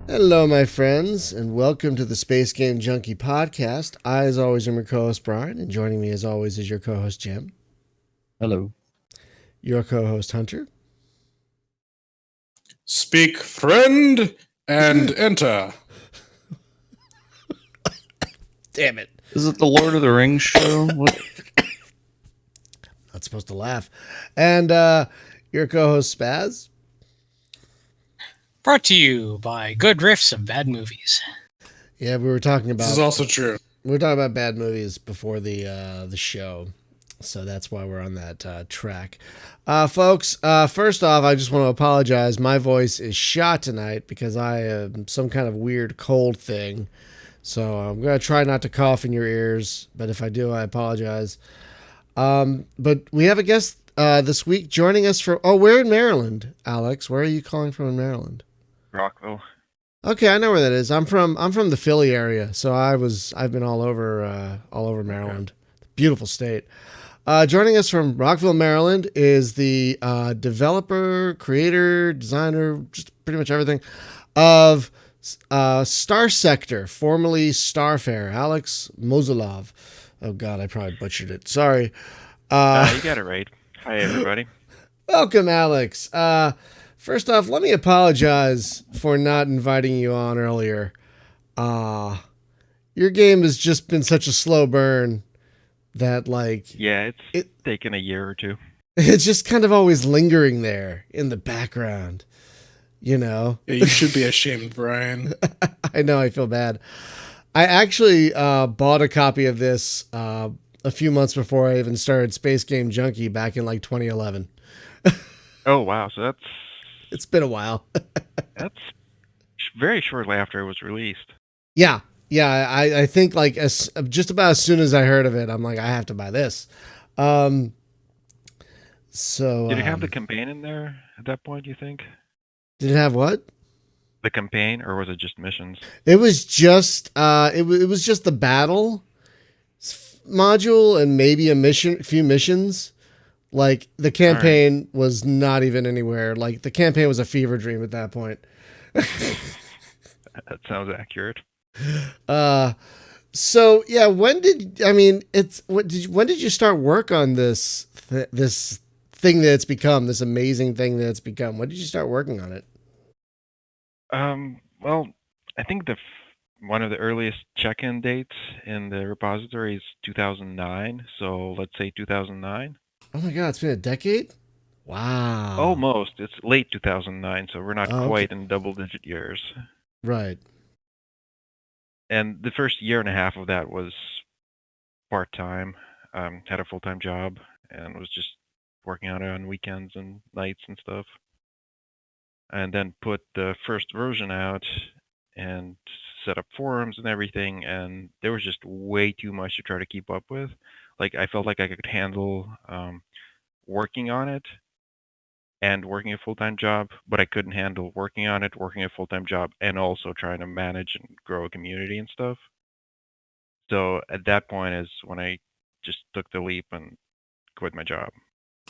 Hello, my friends, and welcome to the Space Game Junkie podcast. I, as always, am your co host, Brian, and joining me, as always, is your co host, Jim, Hello. your co host, Hunter. Speak, friend, and enter. Damn it. Is it the Lord of the Rings show? What? Not supposed to laugh. And your co host, Spaz. Brought to you by good riffs of bad movies. Yeah, we were talking about. This is also true. We were talking about bad movies before the show, so that's why we're on that track. Folks, first off, I just want to apologize. My voice is shot tonight because I have some kind of weird cold thing. So I'm going to try not to cough in your ears, but if I do, I apologize. But we have a guest this week joining us from... Oh, we're in Maryland, Alex. Where are you calling from in Maryland? Rockville. Okay, I know where that is. I'm from the Philly area, so I've been all over Maryland. Okay. Beautiful state. Joining us from Rockville, Maryland is the developer, creator, designer, just pretty much everything of Starsector, formerly Starfare, Alex Mozilov. Oh God, I probably butchered it. Sorry. You got it right. Hi, everybody. Welcome, Alex. First off, let me apologize for not inviting you on earlier. Your game has just been such a slow burn that, like... Yeah, it's taken a year or two. It's just kind of always lingering there in the background, you know? Yeah, you should be ashamed, Brian. I know, I feel bad. I actually bought a copy of this a few months before I even started Space Game Junkie back in, like, 2011. Oh, wow, so that's... It's been a while. That's very shortly after it was released. Yeah. I think like just about as soon as I heard of it, I'm like, I have to buy this. So did it have the campaign in there at that point? You think? Did it have what? The campaign, or was it just missions? It was just it was just the battle module and maybe a few missions. Like the campaign was not even anywhere. Like the campaign was a fever dream at that point. That sounds accurate. So yeah, when did you start work on this thing that it's become, this amazing thing that it's become? When did you start working on it? Well, I think one of the earliest check-in dates in the repository is 2009. So let's say 2009. Oh my God, it's been a decade? Wow. Almost. It's late 2009, so we're not quite okay. in double-digit years. Right. And the first year and a half of that was part-time. Had a full-time job and was just working on it on weekends and nights and stuff. And then put the first version out and set up forums and everything, and there was just way too much to try to keep up with. Like, I felt like I could handle working on it and working a full-time job, but I couldn't handle working on it, working a full-time job, and also trying to manage and grow a community and stuff. So at that point is when I just took the leap and quit my job.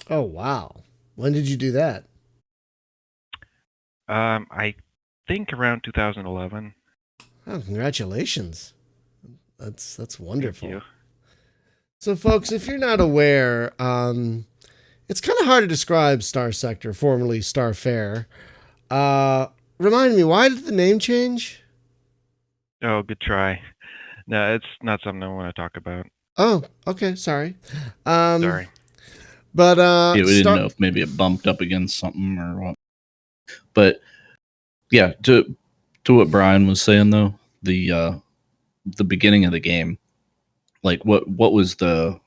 Oh wow. When did you do that? I think around 2011. Oh, congratulations. That's wonderful. Thank you. So folks, if you're not aware, it's kind of hard to describe Starsector, formerly Starfare. Remind me, why did the name change? Oh, good try. No, it's not something I want to talk about. Oh, okay, sorry. Sorry. But yeah, we didn't know if maybe it bumped up against something or what. But yeah, to what Brian was saying though, the beginning of the game, like what was the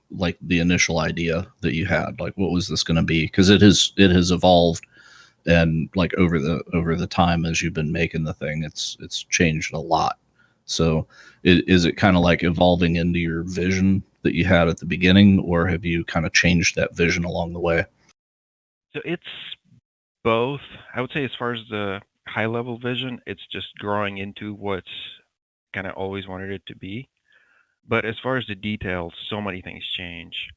initial idea that you had? Like, what was this going to be? Because it has evolved, and like over the time as you've been making the thing, it's changed a lot. So is it kind of like evolving into your vision that you had at the beginning, or have you kind of changed that vision along the way? So it's both. I would say as far as the high level vision, it's just growing into what kind of always wanted it to be. But as far as the details, so many things change.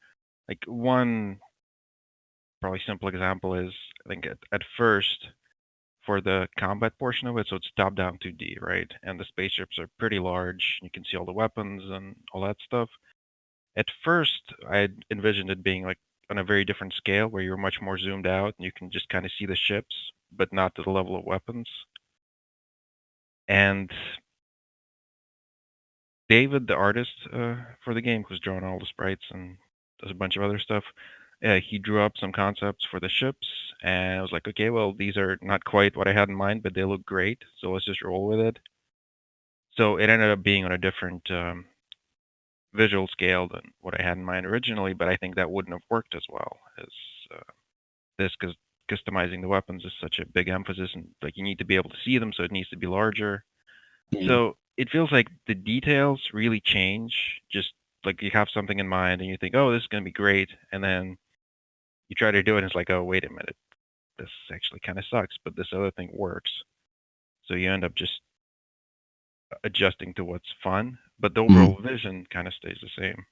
Like one probably simple example is, I think at first for the combat portion of it, so it's top-down 2D, right? And the spaceships are pretty large. You can see all the weapons and all that stuff. At first, I envisioned it being like on a very different scale, where you're much more zoomed out and you can just kind of see the ships, but not to the level of weapons. And David, the artist for the game, who's drawing all the sprites and does a bunch of other stuff, he drew up some concepts for the ships, and I was like, okay, well, these are not quite what I had in mind, but they look great, so let's just roll with it. So it ended up being on a different visual scale than what I had in mind originally, but I think that wouldn't have worked as well as this, because customizing the weapons is such a big emphasis, and like you need to be able to see them, so it needs to be larger. So it feels like the details really change. Just like you have something in mind and you think, oh, this is going to be great. And then you try to do it and it's like, oh, wait a minute. This actually kind of sucks, but this other thing works. So you end up just adjusting to what's fun, but the overall vision kind of stays the same.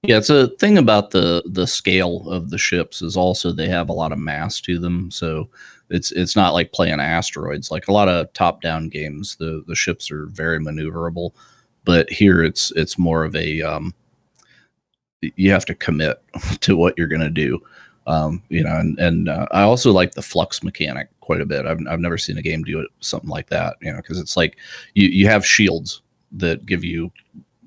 Yeah, it's a thing about the scale of the ships is also they have a lot of mass to them, so it's not like playing asteroids. Like a lot of top-down games, the ships are very maneuverable, but here it's more of a you have to commit to what you're going to do. And I also like the flux mechanic quite a bit. I've never seen a game do it something like that, because it's like you have shields that give you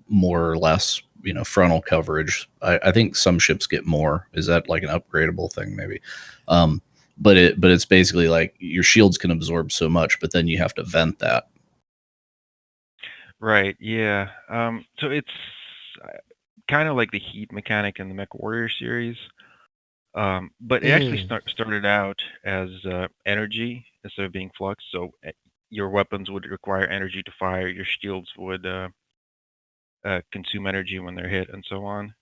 more or less frontal coverage. I think some ships get more. Is that like an upgradable thing maybe? But it's basically like your shields can absorb so much, but then you have to vent that. Right, yeah. So it's kind of like the heat mechanic in the MechWarrior series. But it actually started out as energy instead of being flux. So your weapons would require energy to fire. Your shields would consume energy when they're hit, and so on.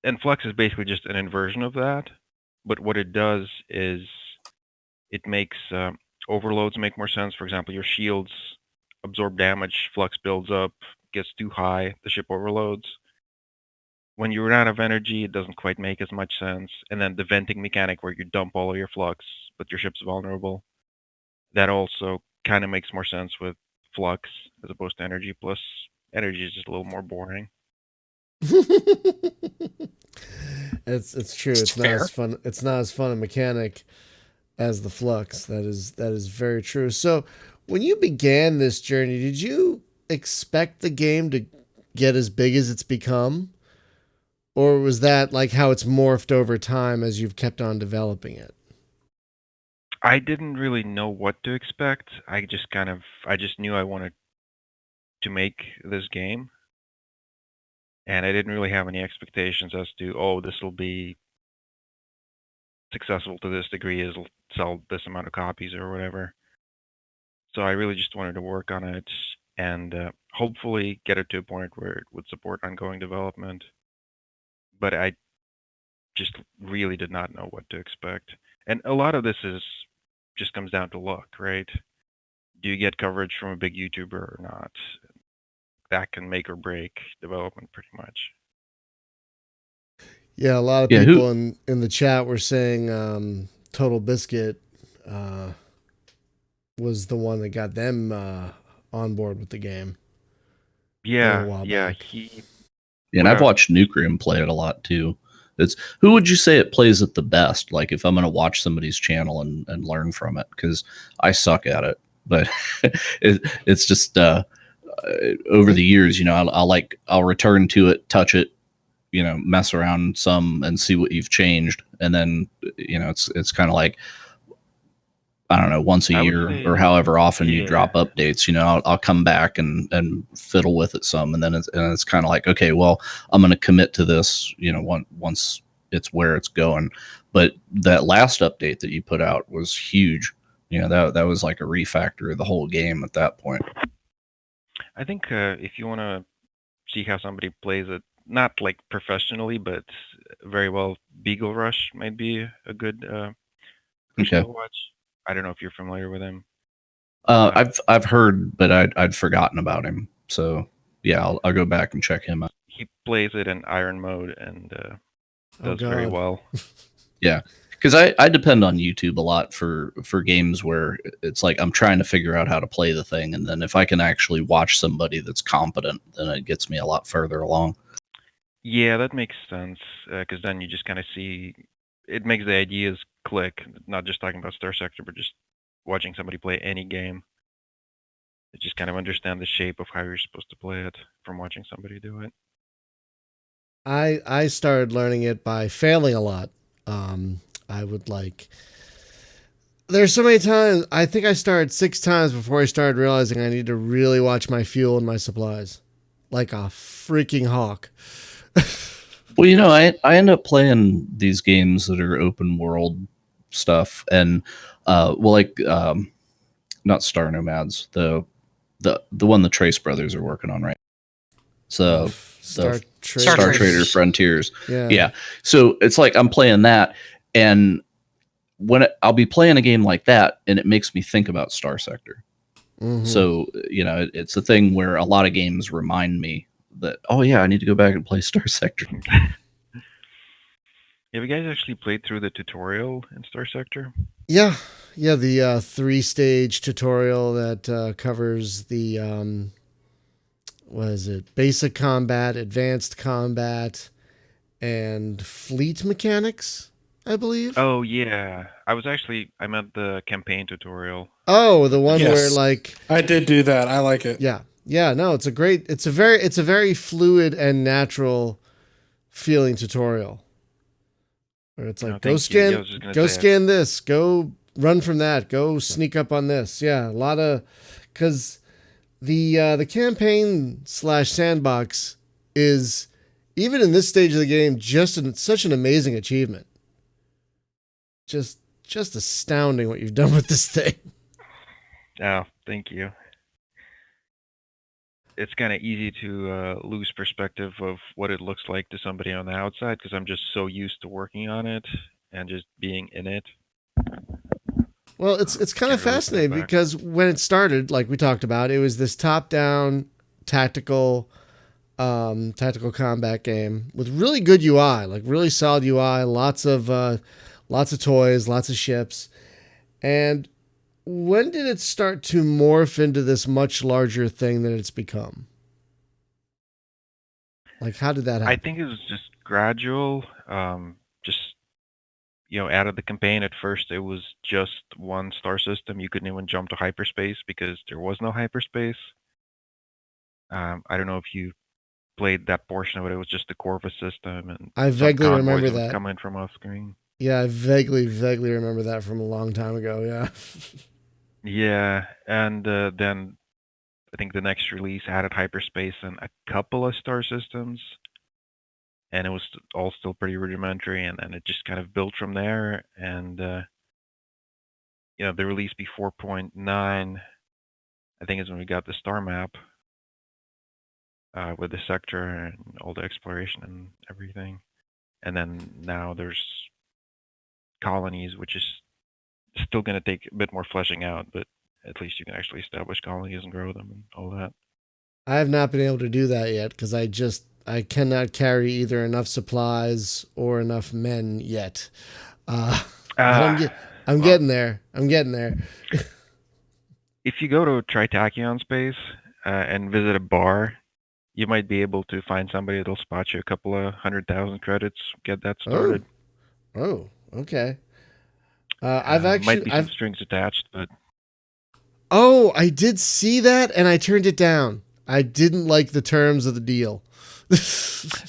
And flux is basically just an inversion of that. But what it does is it makes overloads make more sense. For example, your shields absorb damage, flux builds up, gets too high, the ship overloads. When you run out of energy, it doesn't quite make as much sense. And then the venting mechanic where you dump all of your flux, but your ship's vulnerable, that also kind of makes more sense with flux as opposed to energy. Plus, energy is just a little more boring. It's true. It's not as fun. It's not as fun a mechanic as the flux. That is very true. So, when you began this journey, did you expect the game to get as big as it's become? Or was that like how it's morphed over time as you've kept on developing it? I didn't really know what to expect. I just knew I wanted to make this game. And I didn't really have any expectations as to, oh, this will be successful to this degree, it'll sell this amount of copies or whatever. So I really just wanted to work on it and hopefully get it to a point where it would support ongoing development. But I just really did not know what to expect. And a lot of this just comes down to luck, right? Do you get coverage from a big YouTuber or not? That can make or break development pretty much. Yeah, a lot of people in the chat were saying Total Biscuit was the one that got them on board with the game. Yeah, back. And I've watched Nucleum play it a lot too. Who would you say it plays it the best? Like if I'm going to watch somebody's channel and learn from it, because I suck at it, but it's just over the years, I'll return to it, touch it, mess around some and see what you've changed. And then, it's kind of like, I don't know, once a year or however often you drop updates, I'll come back and fiddle with it some. And then it's kind of like, okay, well, I'm going to commit to this, once it's where it's going. But that last update that you put out was huge. That was like a refactor of the whole game at that point. I think if you want to see how somebody plays it, not like professionally, but very well, Beagle Rush might be a good person to watch. I don't know if you're familiar with him. I've heard, but I'd forgotten about him. So yeah, I'll go back and check him out. He plays it in Iron mode and does very well. Yeah, Because I depend on YouTube a lot for games where it's like I'm trying to figure out how to play the thing, and then if I can actually watch somebody that's competent, then it gets me a lot further along. Yeah, that makes sense. Because then you just kind of see it makes the ideas click. Not just talking about Starsector, but just watching somebody play any game. You just kind of understand the shape of how you're supposed to play it from watching somebody do it. I started learning it by failing a lot. I would like. There's so many times. I think I started 6 times before I started realizing I need to really watch my fuel and my supplies, like a freaking hawk. Well, I end up playing these games that are open world stuff, and not Star Nomads, the one the Trace brothers are working on, right? So Star the Trader. Star Star Traders. Trader Frontiers. Yeah. Yeah. So it's like I'm playing that, and I'll be playing a game like that, and it makes me think about Starsector. Mhm. So it's a thing where a lot of games remind me that, oh yeah, I need to go back and play Starsector. Have you guys actually played through the tutorial in Starsector? Yeah, the 3-stage tutorial that covers the what is it? Basic combat, advanced combat, and fleet mechanics, I believe. Oh yeah, I meant the campaign tutorial. Oh, the one where Yes. like I did do that. I like it. yeah, no, it's a very fluid and natural feeling tutorial. Where it's like Oh, go thank you. Yeah, I scan was just gonna go say, scan this, go run from that, go sneak up on this. Yeah, a lot of cuz the campaign / sandbox is even in this stage of the game such an amazing achievement. Just astounding what you've done with this thing. oh, thank you. It's kind of easy to lose perspective of what it looks like to somebody on the outside because I'm just so used to working on it and just being in it. Well, it's kind of Can't really step fascinating back. because when it started, like we talked about, it was this top-down tactical combat game with really good UI, like really solid UI, lots of toys, lots of ships. And when did it start to morph into this much larger thing that it's become? Like, how did that happen? I think it was just gradual. Just out of the campaign at first, it was just one star system. You couldn't even jump to hyperspace because there was no hyperspace. I don't know if you played that portion of it. It was just the Corvus system, and I some vaguely convoys remember would that. come in from off screen. Yeah, I vaguely remember that from a long time ago. Yeah. Yeah, and then I think the next release added hyperspace and a couple of star systems, and it was all still pretty rudimentary, and then it just kind of built from there. And the release before 4.9, I think is when we got the star map with the sector and all the exploration and everything. And then now there's colonies, which is still going to take a bit more fleshing out, but at least you can actually establish colonies and grow them and all that. I have not been able to do that yet because I cannot carry either enough supplies or enough men yet. But I'm getting there. I'm getting there. If you go to Tritachyon space and visit a bar, you might be able to find somebody that'll spot you a couple of 100,000 credits, get that started. Oh, okay. I've might be some strings attached, but Oh, I did see that and I turned it down. I didn't like the terms of the deal.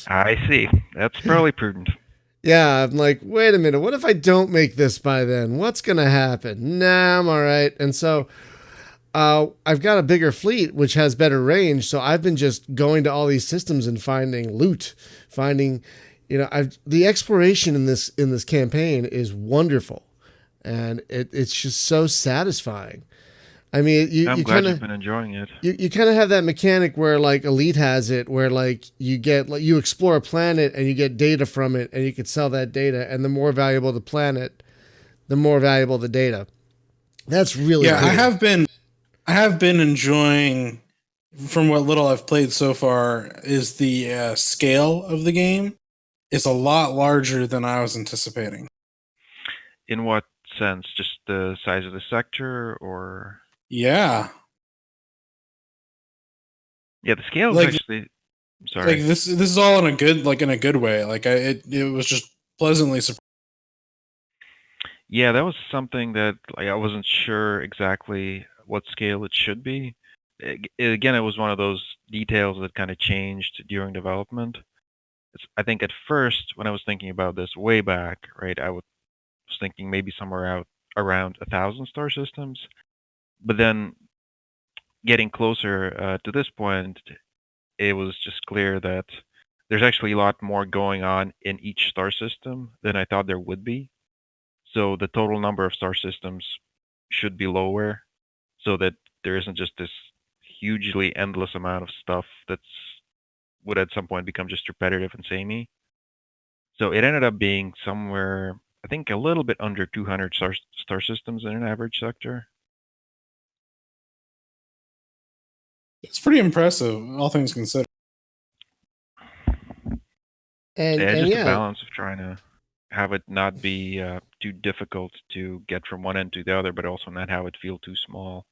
I see. That's probably prudent. Yeah, I'm like, wait a minute. What if I don't make this by then? What's going to happen? Nah, I'm all right. And so I've got a bigger fleet, which has better range. So I've been just going to all these systems and finding loot, the exploration in this campaign is wonderful. And it's just so satisfying. I mean, I'm glad you've been enjoying it. You kind of have that mechanic where like Elite has it, where like you explore a planet and you get data from it, and you can sell that data, and the more valuable the planet, the more valuable the data. That's really cool. I have been enjoying, from what little I've played so far, is the scale of the game is a lot larger than I was anticipating. In what sense? Just the size of the sector, or Yeah. yeah, the scale is Like actually. like Sorry. this is all in a good way. Like it was just pleasantly surprising. Yeah, that was something that like I wasn't sure exactly what scale it should be. Again, it was one of those details that kind of changed during development. I think at first, when I was thinking about this way back, right, was thinking maybe somewhere out around 1,000 star systems. But then getting closer to this point, it was just clear that there's actually a lot more going on in each star system than I thought there would be. So the total number of star systems should be lower so that there isn't just this hugely endless amount of stuff that's would at some point become just repetitive and samey. So it ended up being somewhere, I think, a little bit under 200 star systems in an average sector. It's pretty impressive, all things considered. And Yeah, it's and just a yeah, balance of trying to have it not be too difficult to get from one end to the other, but also not have it feel too small.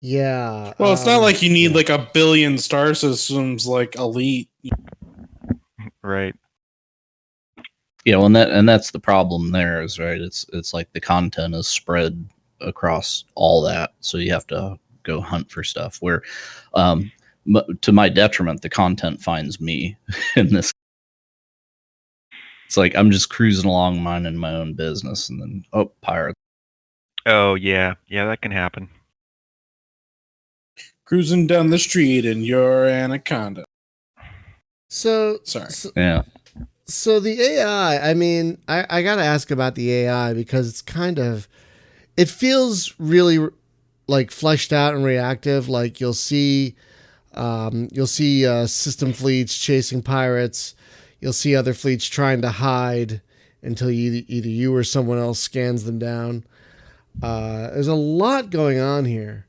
yeah. Well, it's not like you need yeah. like a billion star systems like Elite. Right. Yeah, well, that's the problem there is right. It's like the content is spread across all that, so you have to go hunt for stuff. Where, to my detriment, the content finds me in this. It's like I'm just cruising along, minding my own business, and then pirate. Oh yeah, yeah, that can happen. Cruising down the street in your Anaconda. So, Sorry. Yeah, so the AI. I mean, I gotta ask about the AI because it's it feels really like fleshed out and reactive. Like you'll see system fleets chasing pirates. You'll see other fleets trying to hide until either you or someone else scans them down. There's a lot going on here.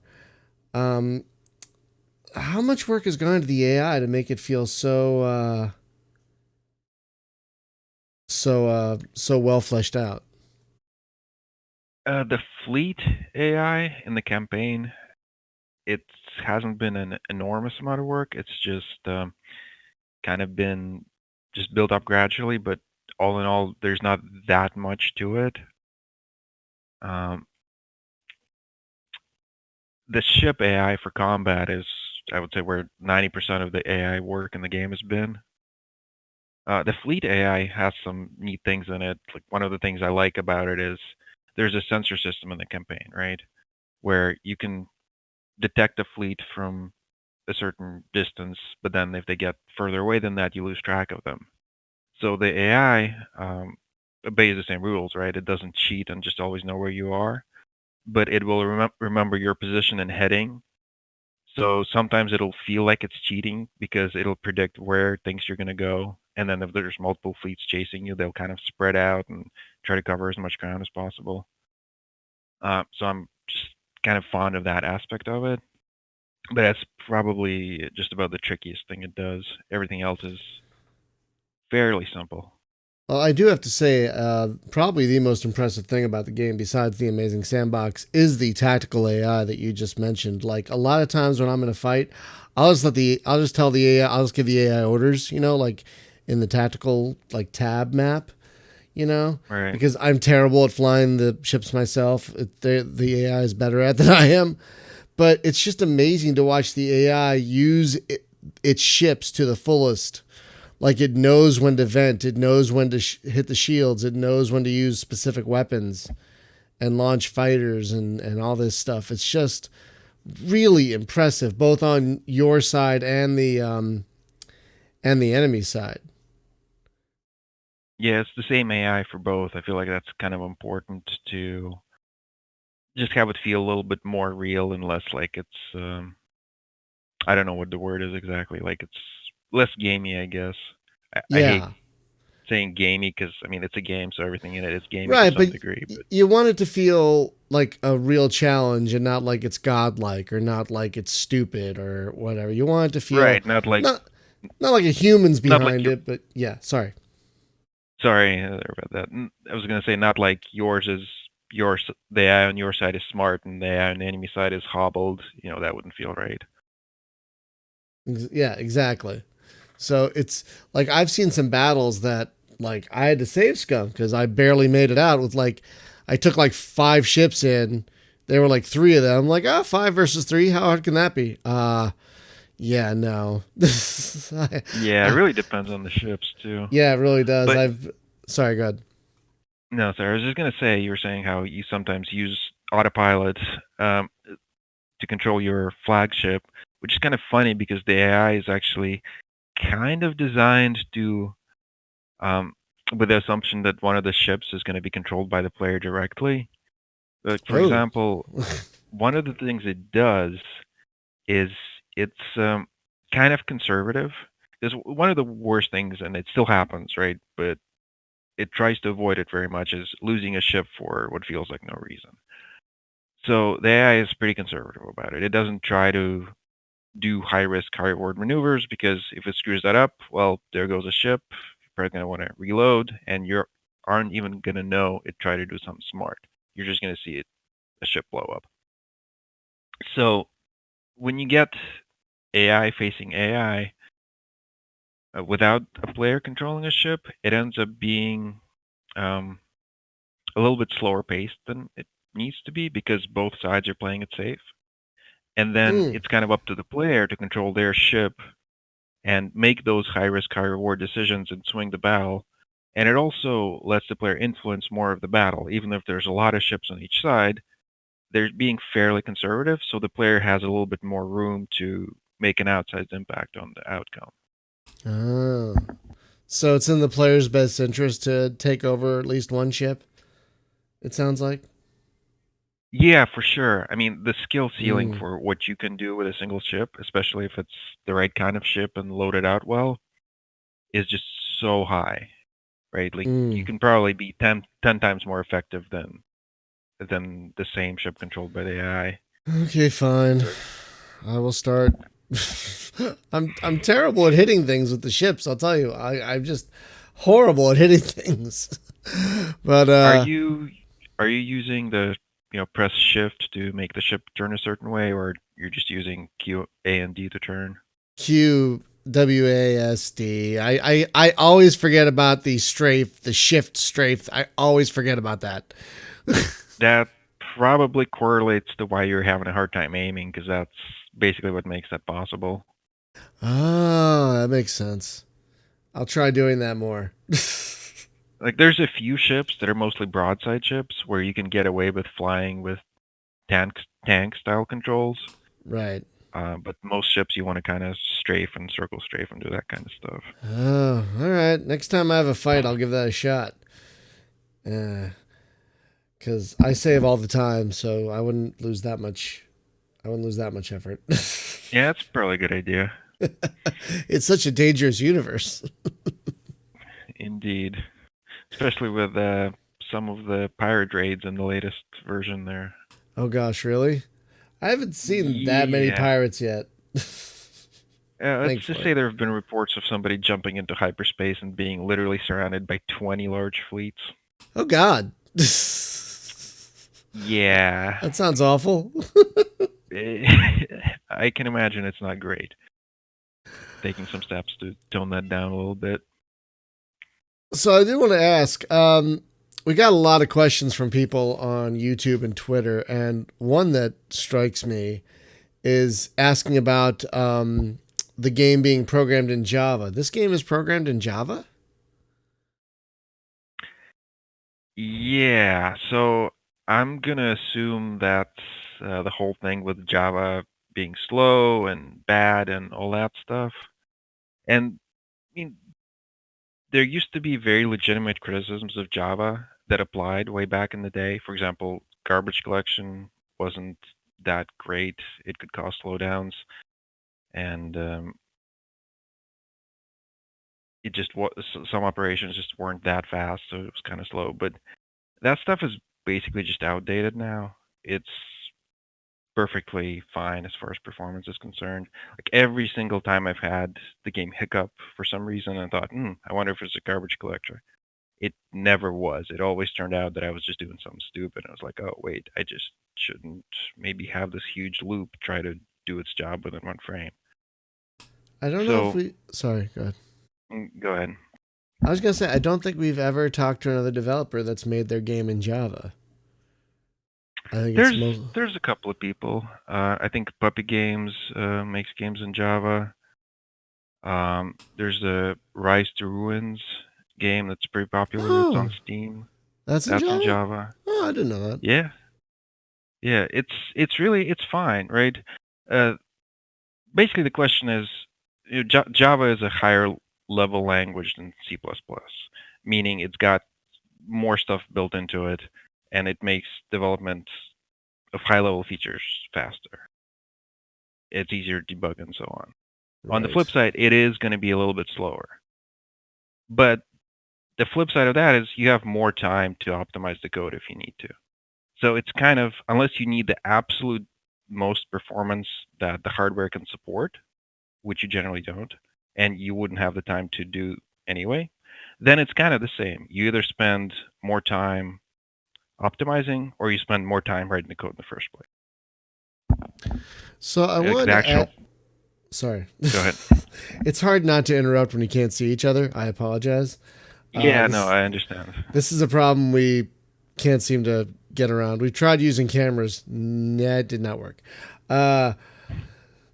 Um, how much work has gone into the AI to make it feel so well fleshed out? The fleet AI in the campaign, it hasn't been an enormous amount of work. It's just kind of been just built up gradually, but all in all, there's not that much to it. Um, the ship AI for combat is, I would say, where 90% of the AI work in the game has been. The fleet AI has some neat things in it. Like one of the things I like about it is there's a sensor system in the campaign, right? Where you can detect a fleet from a certain distance, but then if they get further away than that, you lose track of them. So the AI obeys the same rules, right? It doesn't cheat and just always know where you are, but it will remember your position and heading. So sometimes it'll feel like it's cheating because it'll predict where it thinks you're going to go. And then if there's multiple fleets chasing you, they'll kind of spread out and try to cover as much ground as possible. So I'm just kind of fond of that aspect of it. But that's probably just about the trickiest thing it does. Everything else is fairly simple. Well, I do have to say, probably the most impressive thing about the game, besides the amazing sandbox, is the tactical AI that you just mentioned. Like a lot of times when I'm in a fight, I'll just tell the AI, I'll just give the AI orders, like in the tactical like tab map, Right. because I'm terrible at flying the ships myself. The AI is better at than I am, but it's just amazing to watch the AI use its ships to the fullest. Like it knows when to vent, it knows when to hit the shields, it knows when to use specific weapons and launch fighters and all this stuff. It's just really impressive, both on your side and the enemy side. Yeah, it's the same AI for both. I feel like that's kind of important to just have it feel a little bit more real and less like it's I don't know what the word is exactly. Like it's less gamey, I guess. I hate Yeah, saying gamey because I mean it's a game, so everything in it is gamey to right. some But degree. But you want it to feel like a real challenge and not like it's godlike or not like it's stupid or whatever. You want it to feel right, not like not not like a human's not like behind you're it, but yeah. Sorry. Sorry about that. I was gonna say not like the AI on your side is smart and the AI on the enemy side is hobbled. That wouldn't feel right. Yeah, exactly. So it's like I've seen some battles that like I had to save scum because I barely made it out with like I took like 5 ships in. There were like 3 of them. I'm like, 5 versus 3. How hard can that be? Yeah, no. Yeah, it really depends on the ships too. Yeah, it really does. But Sorry, go ahead. no, sorry. I was just gonna say you were saying how you sometimes use autopilot to control your flagship, which is kind of funny because the AI is actually kind of designed to, um, with the assumption that one of the ships is going to be controlled by the player directly. Like, for Oh. example, one of the things it does is it's kind of conservative. Because one of the worst things, and it still happens, right? But it tries to avoid it very much, is losing a ship for what feels like no reason. So the AI is pretty conservative about it. It doesn't try to do high risk, high reward maneuvers because if it screws that up, well, there goes a ship. You're probably going to want to reload, and you aren't even going to know it tried to do something smart. You're just going to see a ship blow up. So when you get AI facing AI without a player controlling a ship, it ends up being a little bit slower paced than it needs to be because both sides are playing it safe. And then it's kind of up to the player to control their ship and make those high risk, high reward decisions and swing the battle. And it also lets the player influence more of the battle, even if there's a lot of ships on each side. They're being fairly conservative, so the player has a little bit more room to make an outsized impact on the outcome. Oh. So it's in the player's best interest to take over at least one ship, it sounds like. Yeah, for sure. I mean, the skill ceiling for what you can do with a single ship, especially if it's the right kind of ship and loaded out well, is just so high, right? Like you can probably be 10 times more effective than the same ship controlled by the AI. Okay, fine. I will start. I'm terrible at hitting things with the ships. I'll tell you. I'm just horrible at hitting things. But Are you using the press shift to make the ship turn a certain way, or you're just using Q, A, and D to turn? Q W A S D. I always forget about the strafe, the shift strafe. I always forget about that. That probably correlates to why you're having a hard time aiming, because that's basically what makes that possible. Oh, that makes sense. I'll try doing that more. Like, there's a few ships that are mostly broadside ships where you can get away with flying with tank style controls. Right. But most ships you want to kind of strafe and circle strafe and do that kind of stuff. Oh, all right. Next time I have a fight, I'll give that a shot. Because I save all the time, so I wouldn't lose that much. I wouldn't lose that much effort. Yeah, that's probably a good idea. It's such a dangerous universe. Indeed. Especially with some of the pirate raids in the latest version there. Oh gosh, really? I haven't seen that many Yeah. pirates yet. Let's just say there have been reports of somebody jumping into hyperspace and being literally surrounded by 20 large fleets. Oh god. Yeah. That sounds awful. I can imagine it's not great. Taking some steps to tone that down a little bit. So I did want to ask, we got a lot of questions from people on YouTube and Twitter, and one that strikes me is asking about the game being programmed in Java. This game is programmed in Java? Yeah, so I'm gonna assume that's the whole thing with Java being slow and bad and all that stuff. And I mean, there used to be very legitimate criticisms of Java that applied way back in the day. For example, garbage collection wasn't that great. It could cause slowdowns, and it just some operations just weren't that fast, so it was kind of slow. But that stuff is basically just outdated now. It's perfectly fine as far as performance is concerned. Like every single time I've had the game hiccup for some reason, I thought, I wonder if it's a garbage collector. it never was. It always turned out that I was just doing something stupid. I was like, oh wait, I just shouldn't maybe have this huge loop try to do its job within one frame. I don't know if So- we. Sorry, go ahead. Go ahead. I was gonna say I don't think we've ever talked to another developer that's made their game in Java. I think There's a couple of people. I think Puppy Games makes games in Java. There's a Rise to Ruins game that's pretty popular. That's on Steam. that's in That's Java. in Java. Oh, I didn't know that. Yeah. Yeah, it's fine, right? Basically, the question is, Java is a higher level language than C++, meaning it's got more stuff built into it, and it makes development of high level features faster. It's easier to debug and so on. On the Right. flip side, it is going to be a little bit slower. But the flip side of that is you have more time to optimize the code if you need to. So it's kind of, unless you need the absolute most performance that the hardware can support, which you generally don't, and you wouldn't have the time to do anyway, then it's kind of the same. You either spend more time optimizing or you spend more time writing the code in the first place. So I The wanted to actual- add. Sorry. Go ahead. It's hard not to interrupt when you can't see each other. I apologize. Yeah, this- no, I understand. This is a problem we can't seem to get around. We've tried using cameras. Nah, it did not work.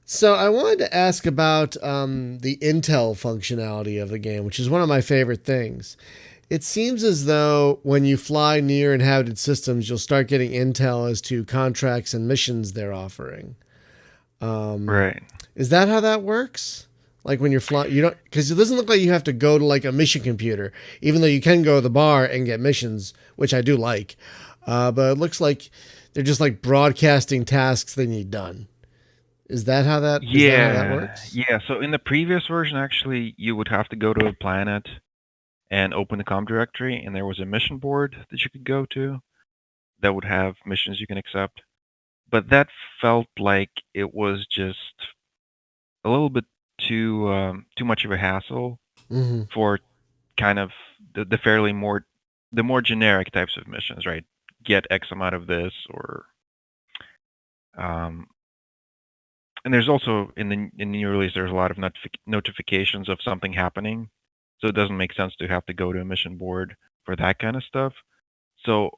So I wanted to ask about the intel functionality of the game, which is one of my favorite things. It seems as though when you fly near inhabited systems, you'll start getting intel as to contracts and missions they're offering. Right. Is that how that works? Like when you're flying, you don't, because it doesn't look like you have to go to like a mission computer, even though you can go to the bar and get missions, which I do like. But it looks like they're just like broadcasting tasks they need done. Is that how that? Is that how that works? Yeah. So in the previous version, actually, you would have to go to a planet and open the COM directory, and there was a mission board that you could go to that would have missions you can accept. But that felt like it was just a little bit too much of a hassle Mm-hmm. for kind of the more generic types of missions, right? Get X amount of this, or and there's also in the new release there's a lot of notifications of something happening, so it doesn't make sense to have to go to a mission board for that kind of stuff. So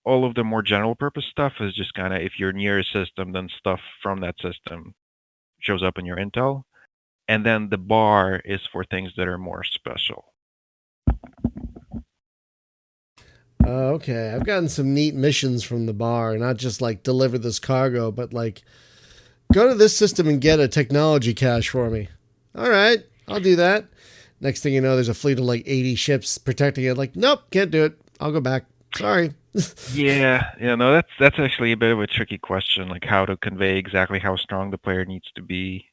all of the more general purpose stuff is just kind of, if you're near a system, then stuff from that system shows up in your intel, and then the bar is for things that are more special. Okay, I've gotten some neat missions from the bar, not just like deliver this cargo, but like go to this system and get a technology cache for me. All right, I'll do that. Next thing you know, there's a fleet of like 80 ships protecting it. Like, nope, can't do it. I'll go back. Sorry. Yeah, no, that's actually a bit of a tricky question, like how to convey exactly how strong the player needs to be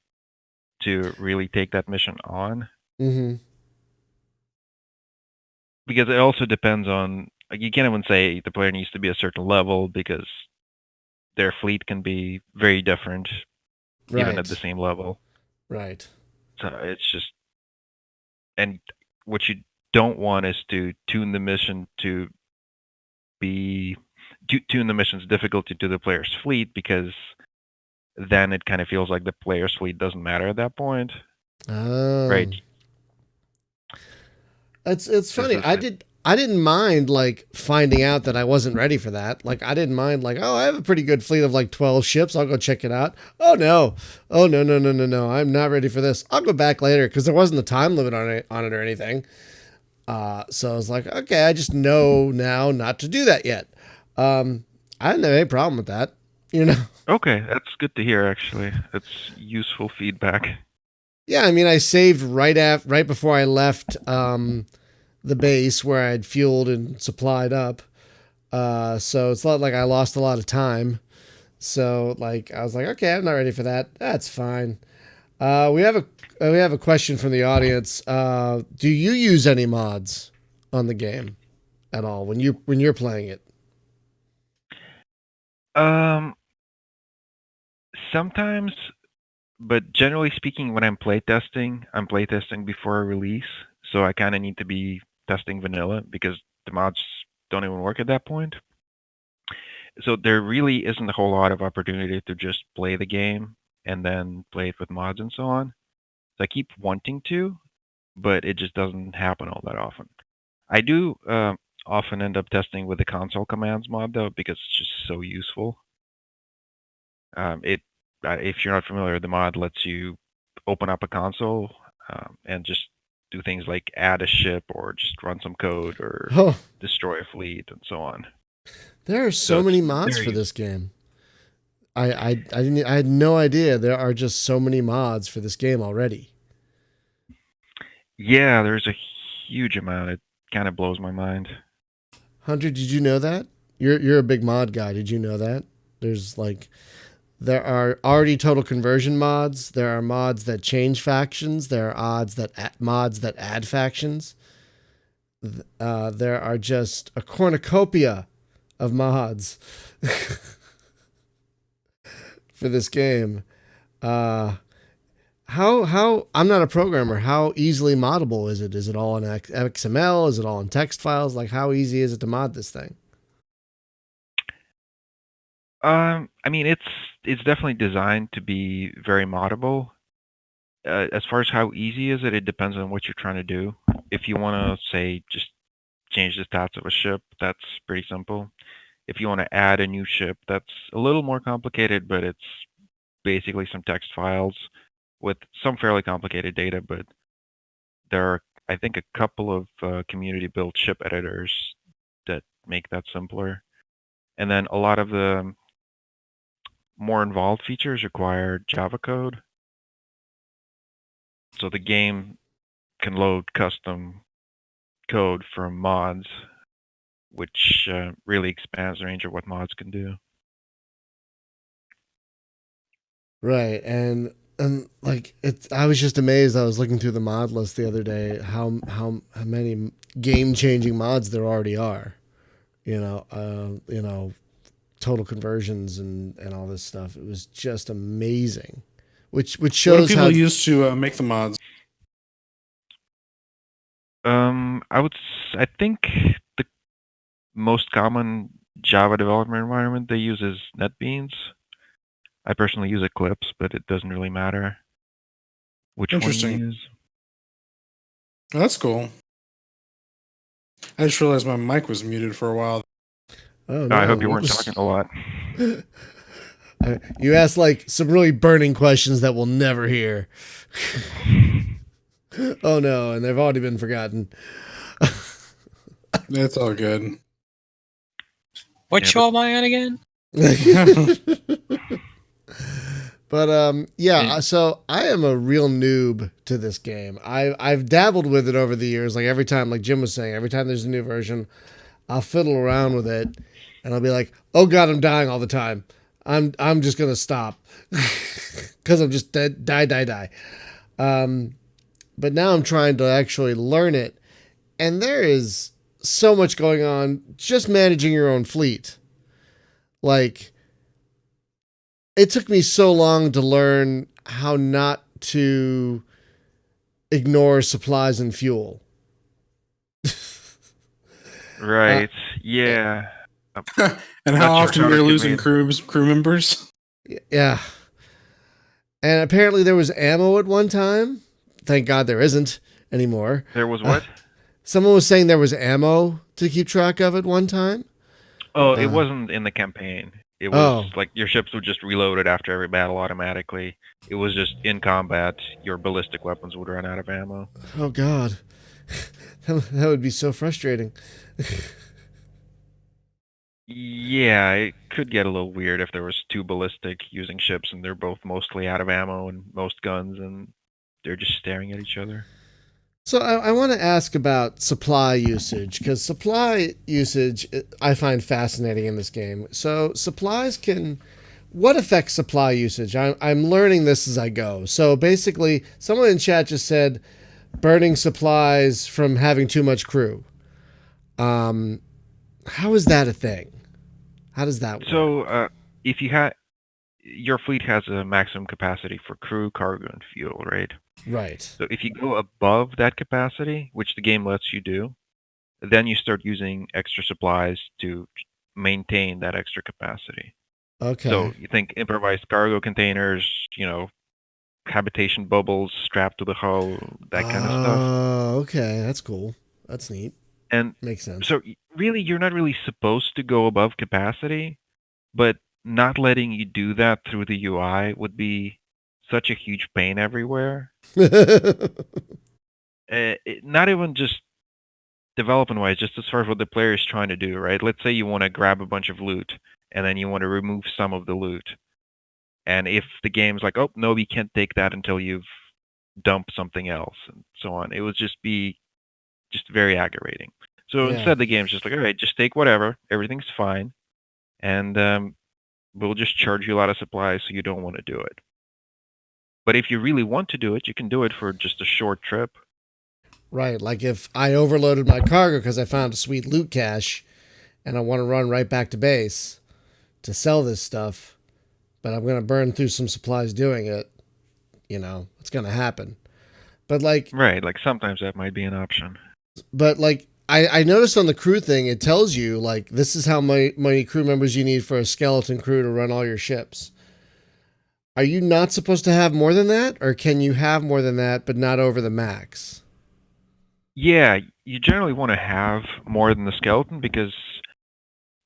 to really take that mission on. Mm-hmm. Because it also depends on, like, you can't even say the player needs to be a certain level, because their fleet can be very different, Right. even at the same level. Right. So it's just, and what you don't want is to tune the mission to tune the mission's difficulty to the player's fleet, because then it kind of feels like the player's fleet doesn't matter at that point. Oh. Right. It's funny. This I didn't mind like finding out that I wasn't ready for that. Like I didn't mind like, oh, I have a pretty good fleet of like 12 ships. I'll go check it out. Oh no. No. I'm not ready for this. I'll go back later, because there wasn't a time limit on it or anything. So I was like, okay, I just know now not to do that yet. I didn't have any problem with that. You know. Okay, that's good to hear. Actually, that's useful feedback. Yeah, I mean, I saved right before I left the base where I had fueled and supplied up. So it's not like I lost a lot of time. So like I was like, okay, I'm not ready for that. That's fine. We have a question from the audience. Do you use any mods on the game at all when you're playing it? Sometimes, but generally speaking, when I'm playtesting before a release, so I kind of need to be testing vanilla because the mods don't even work at that point. So there really isn't a whole lot of opportunity to just play the game and then play it with mods and so on. So I keep wanting to, but it just doesn't happen all that often. I do often end up testing with the console commands mod though because it's just so useful. If you're not familiar, the mod lets you open up a console and just do things like add a ship or just run some code or Oh, destroy a fleet and so on. there are So so it's many mods very for this game. I had no idea there are just so many mods for this game already. Yeah, there's a huge amount. It kind of blows my mind. Hunter, did you know that? You're a big mod guy. Did you know that? There's like there are already total conversion mods. There are mods that change factions. There are mods that add factions. There are just a cornucopia of mods for this game. How I'm not a programmer. How easily moddable is it? Is it all in XML? Is it all in text files? Like how easy is it to mod this thing? I mean, it's definitely designed to be very moddable. As far as how easy is it, it depends on what you're trying to do. If you want to say just change the stats of a ship, that's pretty simple. If you want to add a new ship, that's a little more complicated, but it's basically some text files with some fairly complicated data. But there are, I think, a couple of community-built ship editors that make that simpler. And then a lot of the more involved features require Java code. So the game can load custom code from mods, which really expands the range of what mods can do. Right, and like I was just amazed. I was looking through the mod list the other day. How many game changing mods there already are. You know, total conversions and all this stuff. It was just amazing, which What do shows people how use to make the mods? I think the most common Java development environment they use is NetBeans. I personally use Eclipse, but it doesn't really matter which one you Interesting. use. Oh, that's cool. I just realized my mic was muted for a while. oh no, I hope you weren't whoops. talking a lot. You asked like some really burning questions that we'll never hear. Oh no, and they've already been forgotten. It's all good. What Yeah, show am I on again? But yeah, so I am a real noob to this game. I've dabbled with it over the years. Like every time, like Jim was saying, every time there's a new version, I'll fiddle around with it, and I'll be like, "Oh God, I'm dying all the time. I'm just gonna stop because I'm just dead, die." But now I'm trying to actually learn it, and there is so much going on just managing your own fleet. Like it took me so long to learn how not to ignore supplies and fuel. Right. Yeah. And Not how sure often how to you're losing convey crew members? Yeah. And apparently there was ammo at one time. Thank God there isn't anymore. There was what? Someone was saying there was ammo to keep track of at one time. Oh, it wasn't in the campaign. It was like your ships would just reload it after every battle automatically. It was just in combat, your ballistic weapons would run out of ammo. Oh God. That would be so frustrating. Yeah, it could get a little weird if there was two ballistic using ships and they're both mostly out of ammo and most guns and they're just staring at each other. So I want to ask about supply usage, because supply usage I find fascinating in this game. So what affects supply usage? I'm learning this as I go. So basically, someone in chat just said burning supplies from having too much crew. How is that a thing? How does that work? So, if your fleet has a maximum capacity for crew, cargo, and fuel, right? Right. So if you go above that capacity, which the game lets you do, then you start using extra supplies to maintain that extra capacity. Okay. So you think improvised cargo containers, habitation bubbles strapped to the hull, that kind of stuff. Oh, okay. That's cool. That's neat. And Makes sense. so really, you're not really supposed to go above capacity, but not letting you do that through the UI would be such a huge pain everywhere. Not even just development-wise, just as far as what the player is trying to do, right? Let's say you want to grab a bunch of loot, and then you want to remove some of the loot. And if the game's like, oh, no, we can't take that until you've dumped something else, and so on, it would just be very aggravating. So Yeah. instead, the game's just like, all right, just take whatever, everything's fine, and we'll just charge you a lot of supplies so you don't want to do it. But if you really want to do it, you can do it for just a short trip. Right. Like if I overloaded my cargo because I found a sweet loot cache and I want to run right back to base to sell this stuff, but I'm going to burn through some supplies doing it, it's going to happen. But Right, like sometimes that might be an option. But I noticed on the crew thing, it tells you like this is how many crew members you need for a skeleton crew to run all your ships. Are you not supposed to have more than that, or can you have more than that but not over the max? Yeah, you generally want to have more than the skeleton, because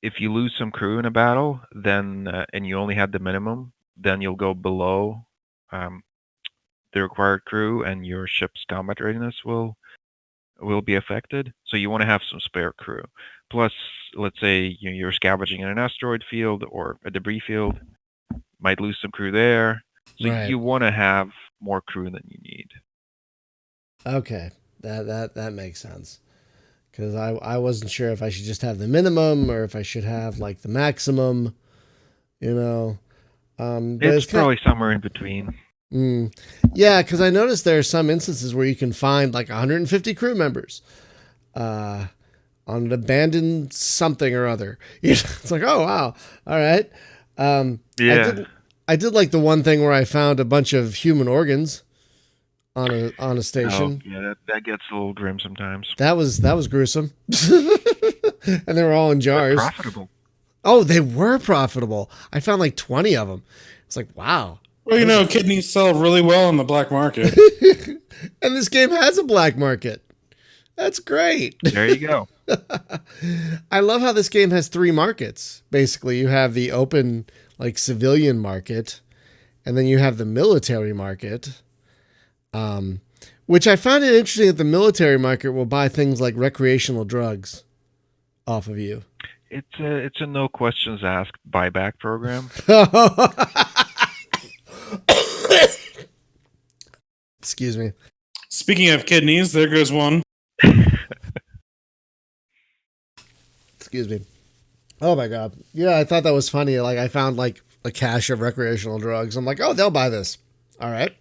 if you lose some crew in a battle, then and you only had the minimum, then you'll go below the required crew, and your ship's combat readiness will be affected. So you want to have some spare crew. Plus, let's say you're scavenging in an asteroid field or a debris field, might lose some crew there. So Right. you want to have more crew than you need. Okay, that makes sense. Because I wasn't sure if I should just have the minimum or if I should have like the maximum. But It's probably somewhere in between. Yeah, because I noticed there are some instances where you can find like 150 crew members on an abandoned something or other. It's like, oh wow, all right. Yeah. I did like the one thing where I found a bunch of human organs on a station. Oh, yeah, that gets a little grim sometimes. That was gruesome, and they were all in jars. But profitable. Oh, they were profitable. I found like 20 of them. It's like, wow. Well, kidneys sell really well on the black market. And this game has a black market. That's great. There you go. I love how this game has 3 markets. Basically, you have the open, like, civilian market, and then you have the military market, which I found it interesting that the military market will buy things like recreational drugs off of you. It's a no questions asked buyback program. Excuse me. Speaking of kidneys, there goes one. Excuse me. Oh my god. Yeah, I thought that was funny. Like I found like a cache of recreational drugs. I'm like, oh, they'll buy this. All right.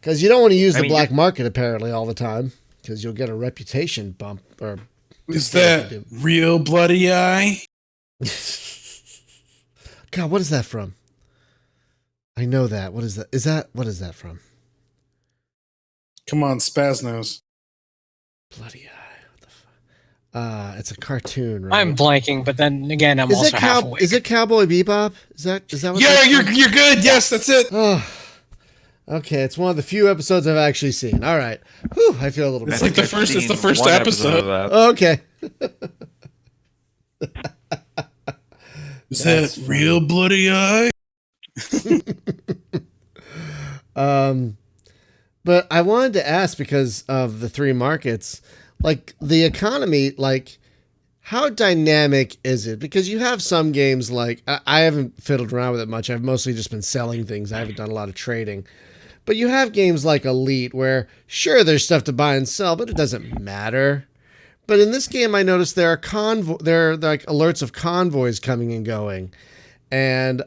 Because you don't want to use the black market apparently all the time, because you'll get a reputation bump. Or is that real bloody eye? God, what is that from? I know that. What is that? What is that from? Come on, Spaznos. Bloody eye. What the fuck? It's a cartoon, right? I'm blanking, but then again, I'm also half awake. Is it Cowboy Bebop? Is that what? Yeah, you're good. Yes, that's it. Oh, okay. It's one of the few episodes I've actually seen. All right. Whew, I feel a little bit. It's like the first episode. Okay. Is that real bloody eye? But I wanted to ask, because of the 3 markets, like the economy, like how dynamic is it? Because you have some games like I haven't fiddled around with it much. I've mostly just been selling things. I haven't done a lot of trading. But you have games like Elite where sure there's stuff to buy and sell, but it doesn't matter. But in this game, I noticed there are like alerts of convoys coming and going, and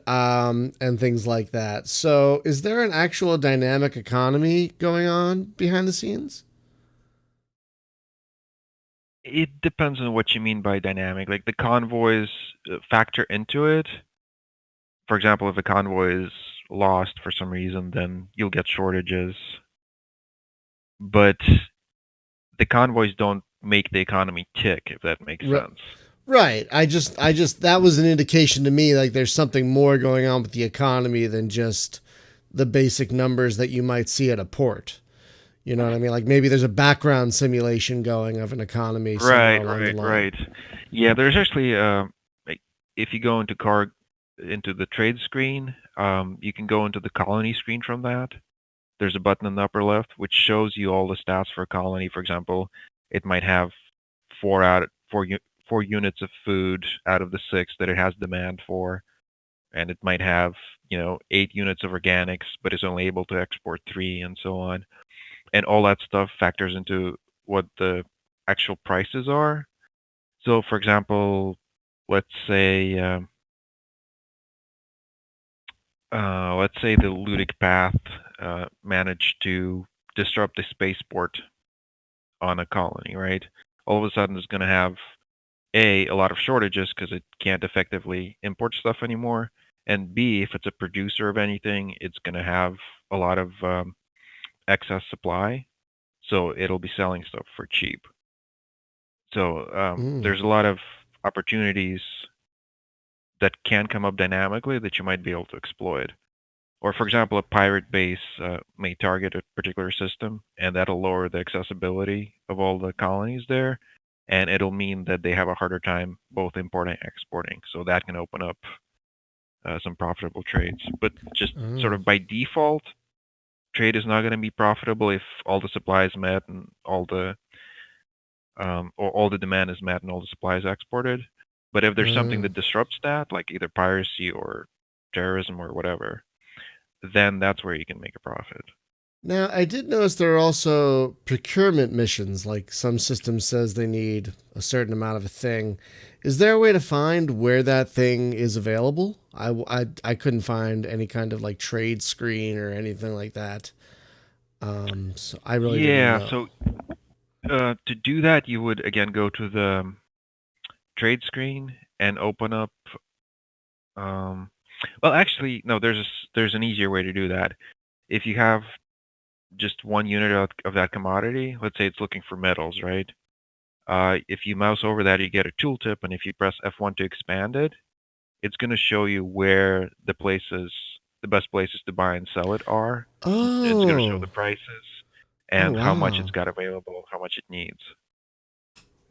things like that. So, is there an actual dynamic economy going on behind the scenes? It depends on what you mean by dynamic. Like the convoys factor into it. For example, if a convoy is lost for some reason, then you'll get shortages. But the convoys don't make the economy tick, if that makes sense. Right. I just that was an indication to me like there's something more going on with the economy than just the basic numbers that you might see at a port. You know what I mean? Like maybe there's a background simulation going of an economy somewhere along the line. Right. Yeah, there's actually like, if you go into the trade screen, you can go into the colony screen from that. There's a button in the upper left which shows you all the stats for a colony. For example, it might have 4 units of food out of the 6 that it has demand for, and it might have 8 units of organics, but it's only able to export 3, and so on. And all that stuff factors into what the actual prices are. So, for example, let's say the Ludic Path managed to disrupt the spaceport on a colony, right? All of a sudden, it's going to have a lot of shortages because it can't effectively import stuff anymore, and B, if it's a producer of anything, it's going to have a lot of excess supply, so it'll be selling stuff for cheap. So there's a lot of opportunities that can come up dynamically that you might be able to exploit. Or, for example, a pirate base may target a particular system, and that'll lower the accessibility of all the colonies there, and it'll mean that they have a harder time both importing and exporting. So that can open up some profitable trades. But just sort of by default, trade is not going to be profitable if all the supply is met and all the demand is met and all the supply is exported. But if there's something that disrupts that, like either piracy or terrorism or whatever, then that's where you can make a profit. Now, I did notice there are also procurement missions, like some system says they need a certain amount of a thing. Is there a way to find where that thing is available? I couldn't find any kind of like trade screen or anything like that. So I really didn't know. So to do that, you would again go to the trade screen and open up. Well, actually, no. There's an easier way to do that. If you have just one unit of that commodity, let's say it's looking for metals, right? If you mouse over that, you get a tooltip, and if you press F1 to expand it, it's going to show you where the best places to buy and sell it are. Oh. It's going to show the prices and how much it's got available, how much it needs.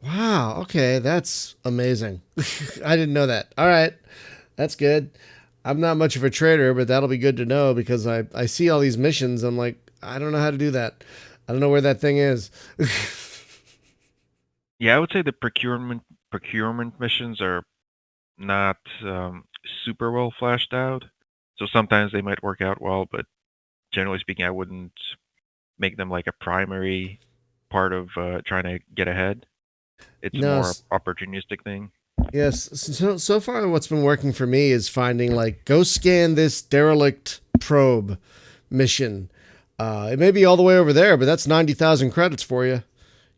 Wow. Okay, that's amazing. I didn't know that. All right, that's good. I'm not much of a trader, but that'll be good to know because I see all these missions. I'm like, I don't know how to do that. I don't know where that thing is. Yeah, I would say the procurement missions are not super well fleshed out. So sometimes they might work out well, but generally speaking, I wouldn't make them like a primary part of trying to get ahead. It's a more opportunistic thing. Yes. So far, what's been working for me is finding like go scan this derelict probe mission. It may be all the way over there, but that's 90,000 credits for you.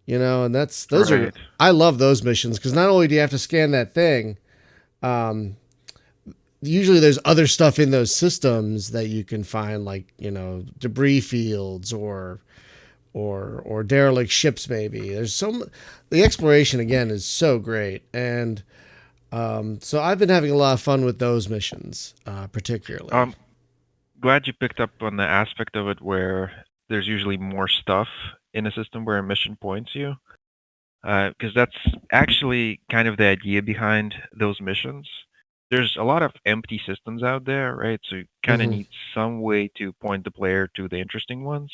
You know, and those are I love those missions because not only do you have to scan that thing, usually there's other stuff in those systems that you can find, like debris fields or derelict ships. Maybe there's the exploration again is so great, and so I've been having a lot of fun with those missions, particularly. Glad you picked up on the aspect of it where there's usually more stuff in a system where a mission points you, because that's actually kind of the idea behind those missions. There's a lot of empty systems out there, right? So you kind of need some way to point the player to the interesting ones.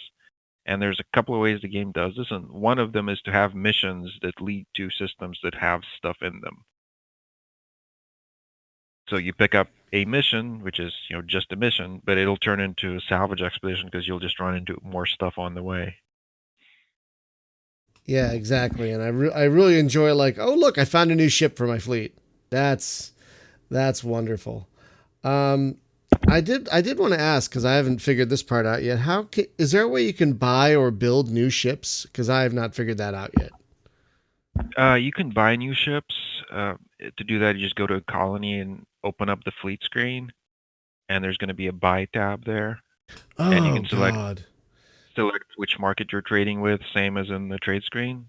And there's a couple of ways the game does this, and one of them is to have missions that lead to systems that have stuff in them. So you pick up a mission, which is just a mission, but it'll turn into a salvage expedition because you'll just run into more stuff on the way. Yeah, exactly. And I really enjoy like, oh look, I found a new ship for my fleet. That's wonderful. I did want to ask because I haven't figured this part out yet. Is there a way you can buy or build new ships? Because I have not figured that out yet. You can buy new ships. To do that, you just go to a colony and open up the fleet screen, and there's going to be a buy tab there. Oh, and you can God. select which market you're trading with, same as in the trade screen.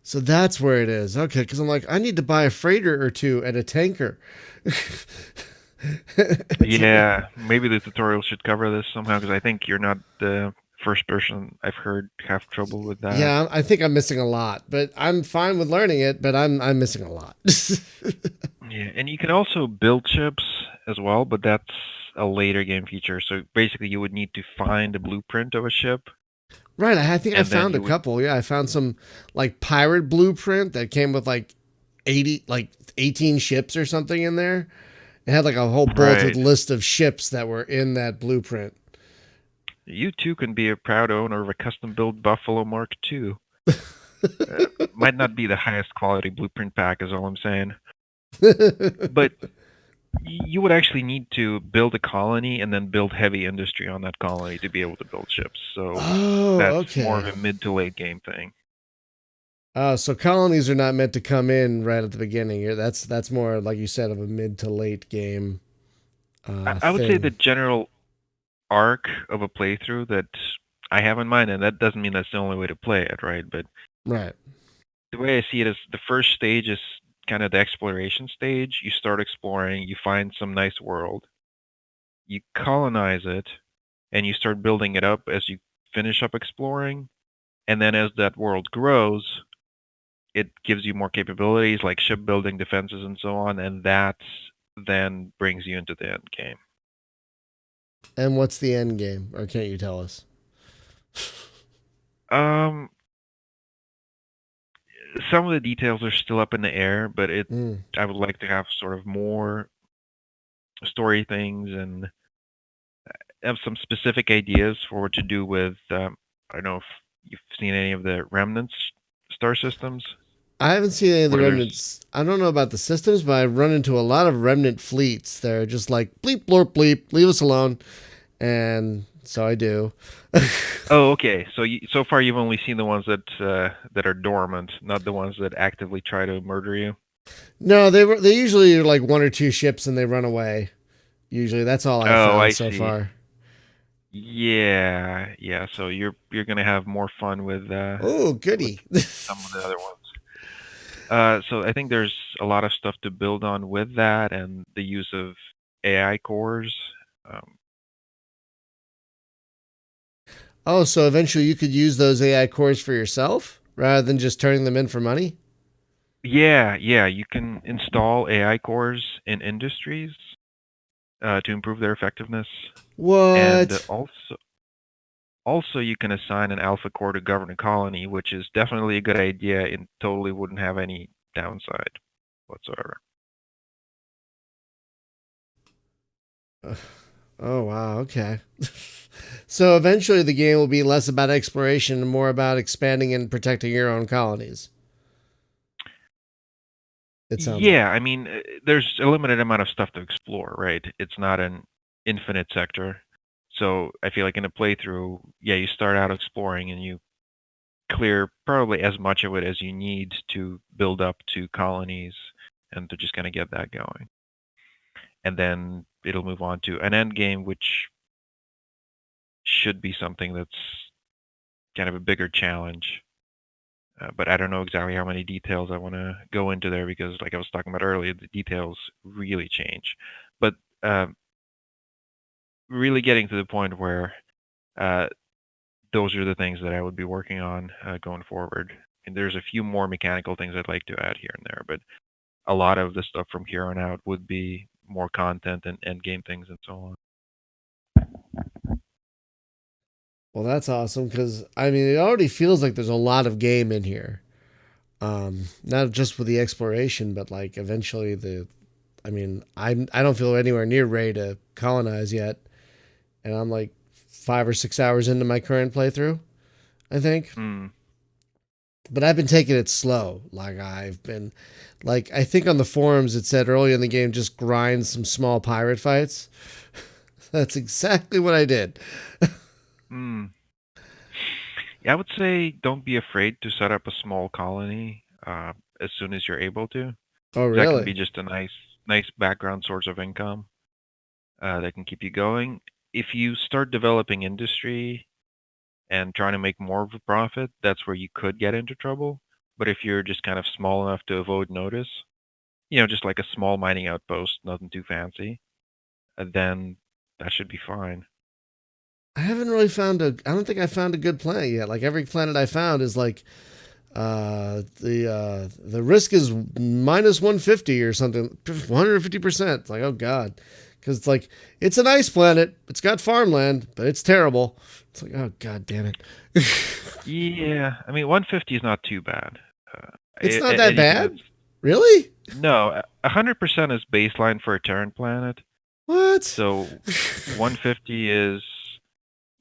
So that's where it is. Okay, because I'm like, I need to buy a freighter or two and a tanker. Yeah, maybe the tutorial should cover this somehow because I think you're not the first person I've heard have trouble with that. Yeah, I think I'm missing a lot, but I'm fine with learning it. But I'm missing a lot. Yeah, and you can also build ships as well, but that's a later game feature. So basically, you would need to find a blueprint of a ship. Right, I think I And then found a you would, couple. Yeah, I found some like pirate blueprint that came with like 18 ships or something in there. It had like a whole bulleted right. list of ships that were in that blueprint. You too can be a proud owner of a custom-built Buffalo Mark II. Might not be the highest quality blueprint pack, is all I'm saying. But you would actually need to build a colony and then build heavy industry on that colony to be able to build ships. So that's more of a mid to late game thing. So colonies are not meant to come in right at the beginning. That's more like you said of a mid to late game. I would say the general arc of a playthrough that I have in mind, and that doesn't mean that's the only way to play it, right? But right. The way I see it is the first stage is kind of the exploration stage. You start exploring, you find some nice world, you colonize it, and you start building it up as you finish up exploring. And then as that world grows, it gives you more capabilities like shipbuilding, defenses, and so on, and that then brings you into the end game. And what's the end game? Or can't you tell us? Some of the details are still up in the air, but I would like to have sort of more story things and have some specific ideas for what to do with. I don't know if you've seen any of the remnants star systems. I haven't seen any of the remnants. I don't know about the systems, but I've run into a lot of remnant fleets. They're just like bleep, blorp, bleep, leave us alone, and so I do. Oh, okay. So so far you've only seen the ones that are dormant, not the ones that actively try to murder you. No, they usually are like one or two ships and they run away. Usually, that's all I've found so far. Yeah. So you're gonna have more fun with goody with some of the other ones. So I think there's a lot of stuff to build on with that, and the use of AI cores. So eventually you could use those AI cores for yourself rather than just turning them in for money? Yeah. You can install AI cores in industries to improve their effectiveness. What? And also you can assign an alpha core to govern a colony, which is definitely a good idea and totally wouldn't have any downside whatsoever. Oh, wow. Okay. So eventually the game will be less about exploration and more about expanding and protecting your own colonies. Yeah, I mean, there's a limited amount of stuff to explore, right? It's not an infinite sector. So I feel like in a playthrough, you start out exploring and you clear probably as much of it as you need to build up to colonies and to just kind of get that going. And then it'll move on to an end game, which should be something that's kind of a bigger challenge. But I don't know exactly how many details I want to go into there because, like I was talking about earlier, the details really change. But really getting to the point where those are the things that I would be working on going forward. And there's a few more mechanical things I'd like to add here and there, but a lot of the stuff from here on out would be more content and end game things and so on. Well, that's awesome because I mean it already feels like there's a lot of game in here. Not just with the exploration, but like eventually I don't feel anywhere near ready to colonize yet, and I'm like 5 or 6 hours into my current playthrough, I think. But I've been taking it slow. I think on the forums it said early in the game just grind some small pirate fights. That's exactly what I did. Yeah, I would say don't be afraid to set up a small colony as soon as you're able to. Oh, really? That can be just a nice background source of income that can keep you going. If you start developing industry and trying to make more of a profit, that's where you could get into trouble. But if you're just kind of small enough to avoid notice, just like a small mining outpost, nothing too fancy, then that should be fine. I haven't really I don't think I found a good planet yet. Like every planet I found is like, the risk is minus 150 or something, 150%. It's like, oh God. Cause it's like, it's a nice planet. It's got farmland, but it's terrible. It's like, oh God damn it. Yeah. I mean, 150 is not too bad. It's not that bad? Really? No, 100% is baseline for a Terran planet. What? So 150 is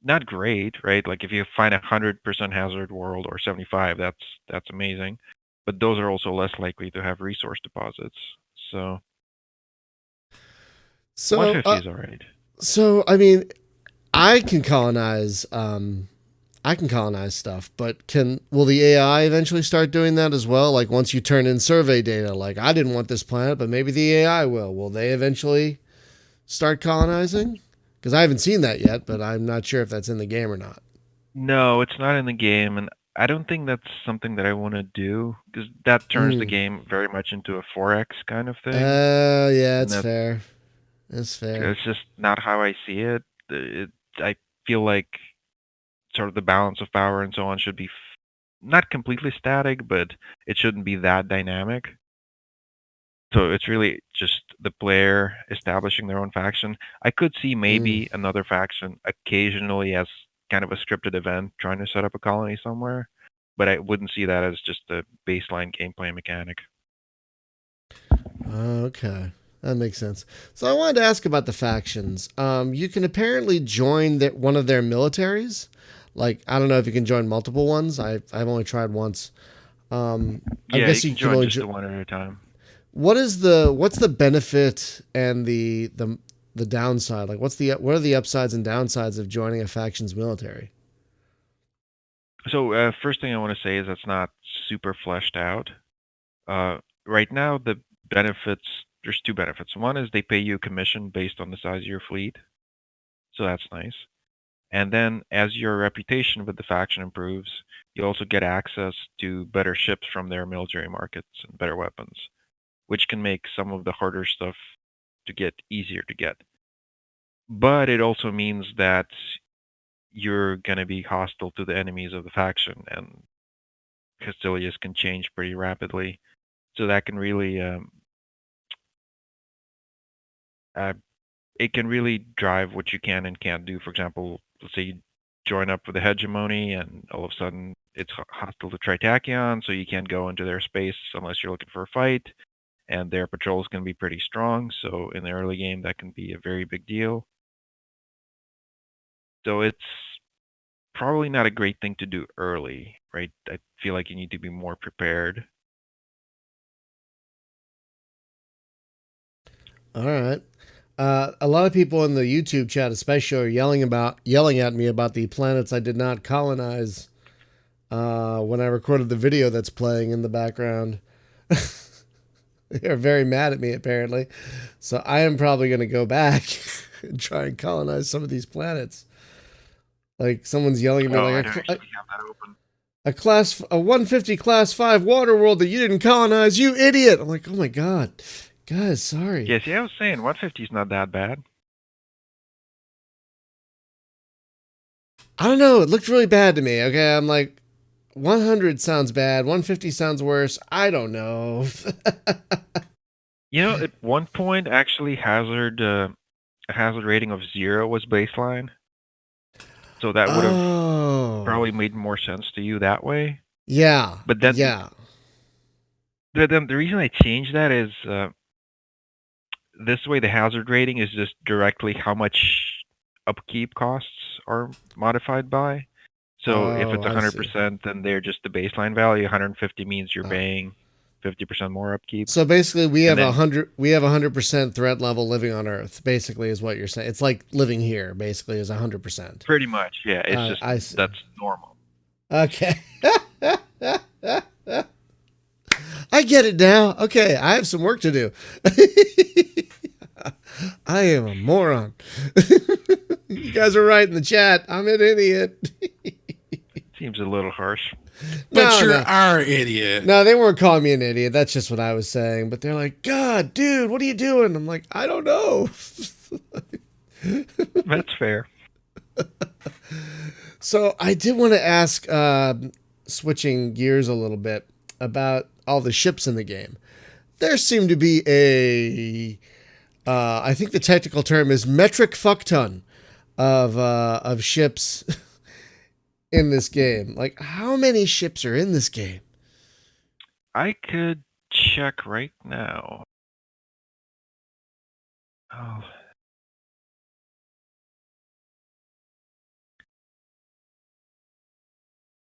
not great, right? Like if you find 100% hazard world or 75, that's amazing. But those are also less likely to have resource deposits. So 150 is all right. So I mean, I can colonize stuff, but will the AI eventually start doing that as well? Like once you turn in survey data, like I didn't want this planet, but maybe the AI will. Will they eventually start colonizing? Because I haven't seen that yet, but I'm not sure if that's in the game or not. No, it's not in the game, and I don't think that's something that I want to do, because that turns the game very much into a 4X kind of thing. Yeah, it's fair. It's fair. It's just not how I see it. I feel like sort of the balance of power and so on should be not completely static, but it shouldn't be that dynamic. So it's really just the player establishing their own faction. I could see maybe another faction occasionally as kind of a scripted event trying to set up a colony somewhere, but I wouldn't see that as just a baseline gameplay mechanic. Okay. That makes sense. So I wanted to ask about the factions. You can apparently join one of their militaries. Like, I don't know if you can join multiple ones. I've only tried once. I guess you can join just one at a time. What's the benefit and the downside? Like, what are the upsides and downsides of joining a faction's military? So first thing I want to say is that's not super fleshed out. Right now, the benefits, there's two benefits. One is they pay you a commission based on the size of your fleet. So that's nice. And then as your reputation with the faction improves, you also get access to better ships from their military markets and better weapons, which can make some of the harder stuff to get easier to get. But it also means that you're going to be hostile to the enemies of the faction, and Castilius can change pretty rapidly. So that can really it can really drive what you can and can't do. For example, let's say you join up with a hegemony and all of a sudden it's hostile to Tritachyon, so you can't go into their space unless you're looking for a fight, and their patrols can be pretty strong, so in the early game that can be a very big deal. So it's probably not a great thing to do early, right? I feel like you need to be more prepared. All right. A lot of people in the YouTube chat, especially, are yelling at me about the planets I did not colonize when I recorded the video that's playing in the background. They're very mad at me, apparently. So I am probably going to go back and try and colonize some of these planets. Like someone's yelling at me, a 150 class 5 water world that you didn't colonize, you idiot! I'm like, oh my god. Guys, sorry. Yeah, see, I was saying 150 is not that bad. I don't know. It looked really bad to me. Okay, I'm like, 100 sounds bad. 150 sounds worse. I don't know. At one point, actually, hazard rating of 0 was baseline. So that would have probably made more sense to you that way. Yeah. But then, the reason I changed that is this way the hazard rating is just directly how much upkeep costs are modified by. So if it's 100%, then they're just the baseline value. 150 means you're paying 50% more upkeep. So basically, we have 100% threat level living on Earth. Basically, is what you're saying. It's like living here. Basically, is 100%. Pretty much, yeah. It's just that's normal. Okay. I get it now. Okay, I have some work to do. I am a moron. You guys are right in the chat. I'm an idiot. Seems a little harsh. But you're our idiot. No, they weren't calling me an idiot. That's just what I was saying. But they're like, God, dude, what are you doing? I'm like, I don't know. That's fair. So I did want to ask, switching gears a little bit, about all the ships in the game. There seemed to be I think the technical term is metric fuckton of ships in this game. Like, how many ships are in this game? I could check right now. Oh.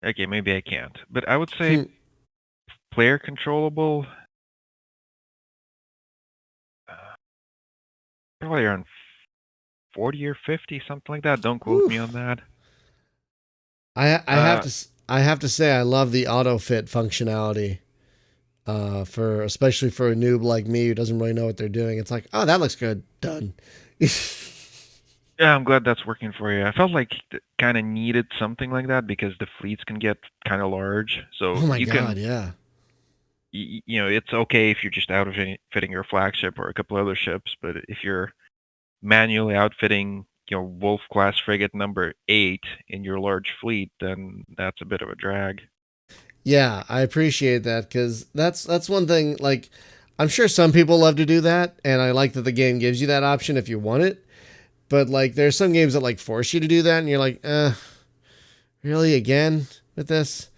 Okay, maybe I can't. But I would say player controllable, probably around 40 or 50, something like that. Don't quote me on that. I have to say I love the auto fit functionality. Especially for a noob like me who doesn't really know what they're doing. It's like, oh, that looks good. Done. Yeah, I'm glad that's working for you. I felt like kind of needed something like that because the fleets can get kind of large. So oh my God, yeah. You know, it's okay if you're just outfitting your flagship or a couple other ships, but if you're manually outfitting, Wolf class frigate number 8 in your large fleet, then that's a bit of a drag. Yeah, I appreciate that because that's one thing. Like, I'm sure some people love to do that, and I like that the game gives you that option if you want it. But like, there's some games that like force you to do that, and you're like, really again with this?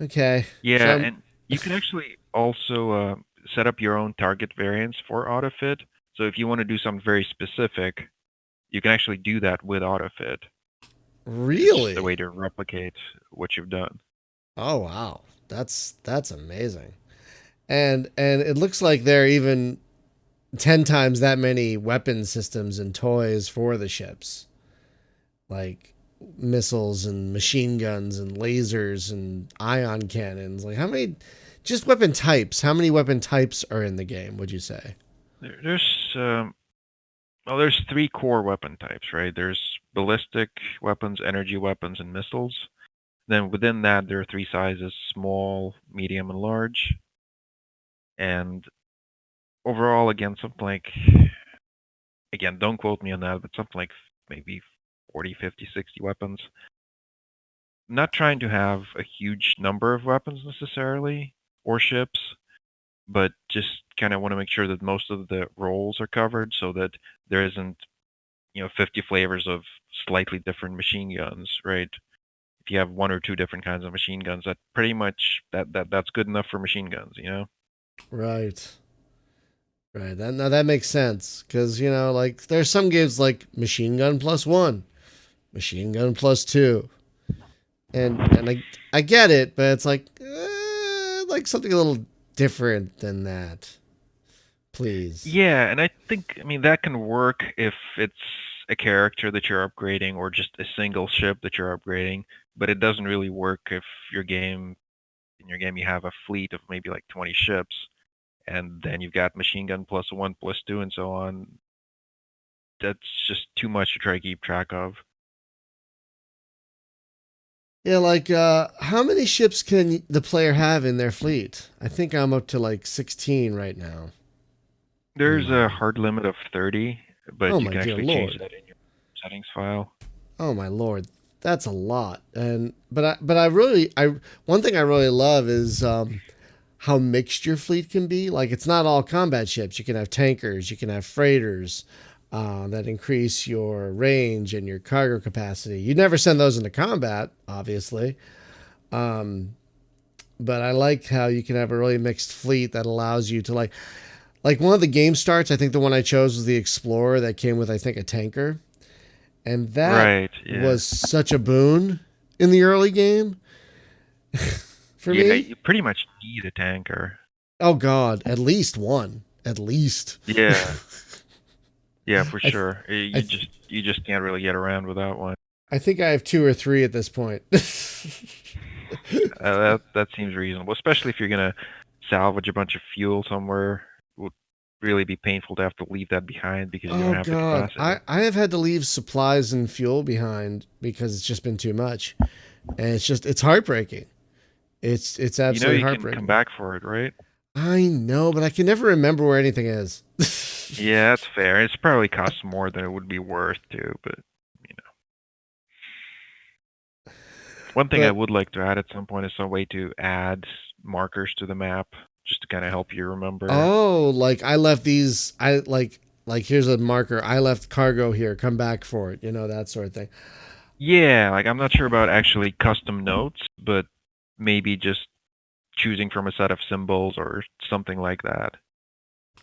Okay. Yeah, and you can actually also set up your own target variants for autofit. So if you want to do something very specific, you can actually do that with autofit. Really? It's the way to replicate what you've done. Oh wow, that's amazing, and it looks like there are even 10 times that many weapon systems and toys for the ships, like missiles and machine guns and lasers and ion cannons. Like, how many just weapon types? How many weapon types are in the game? Would you say? There's 3 core weapon types, right? There's ballistic weapons, energy weapons, and missiles. Then within that, there are 3 sizes: small, medium, and large. And overall, again, don't quote me on that, but something like maybe 40, 50, 60 weapons. I'm not trying to have a huge number of weapons necessarily, or ships, but just kind of want to make sure that most of the roles are covered so that there isn't, 50 flavors of slightly different machine guns, right? If you have 1 or 2 different kinds of machine guns, that pretty much that's good enough for machine guns, Right. That makes sense because like there's some games like machine gun +1, machine gun +2, and I get it, but it's like something a little different than that, please. Yeah, and I think that can work if it's a character that you're upgrading or just a single ship that you're upgrading. But it doesn't really work if in your game you have a fleet of maybe like 20 ships, and then you've got machine gun +1, +2, and so on. That's just too much to try to keep track of. Yeah, like how many ships can the player have in their fleet? I think I'm up to like 16 right now. There's a hard limit of 30, but you can actually change that in your settings file. Oh my lord. That's a lot. But one thing I really love is how mixed your fleet can be. Like, it's not all combat ships. You can have tankers, you can have freighters that increase your range and your cargo capacity. You never send those into combat, obviously. But I like how you can have a really mixed fleet that allows you to like one of the game starts. I think the one I chose was the Explorer that came with, I think, a tanker. And that was such a boon in the early game for me. Yeah, you pretty much need a tanker. Oh God, at least one. At least. Yeah. Yeah, for sure. You just can't really get around without one. I think I have 2 or 3 at this point. That seems reasonable, especially if you're gonna salvage a bunch of fuel somewhere. It would really be painful to have to leave that behind because you don't have the capacity. I have had to leave supplies and fuel behind because it's just been too much, and it's heartbreaking. It's You know absolutely you can heartbreaking. come back for it, right? I know, but I can never remember where anything is. Yeah, that's fair. It's probably costs more than it would be worth too, but you know. One thing I But would like to add at some point is some way to add markers to the map just to kind of help you remember. oh, like I left these. I like here's a marker. I left cargo here. Come back for it. You know, that sort of thing. Yeah, like I'm not sure about actually custom notes, but maybe just choosing from a set of symbols or something like that.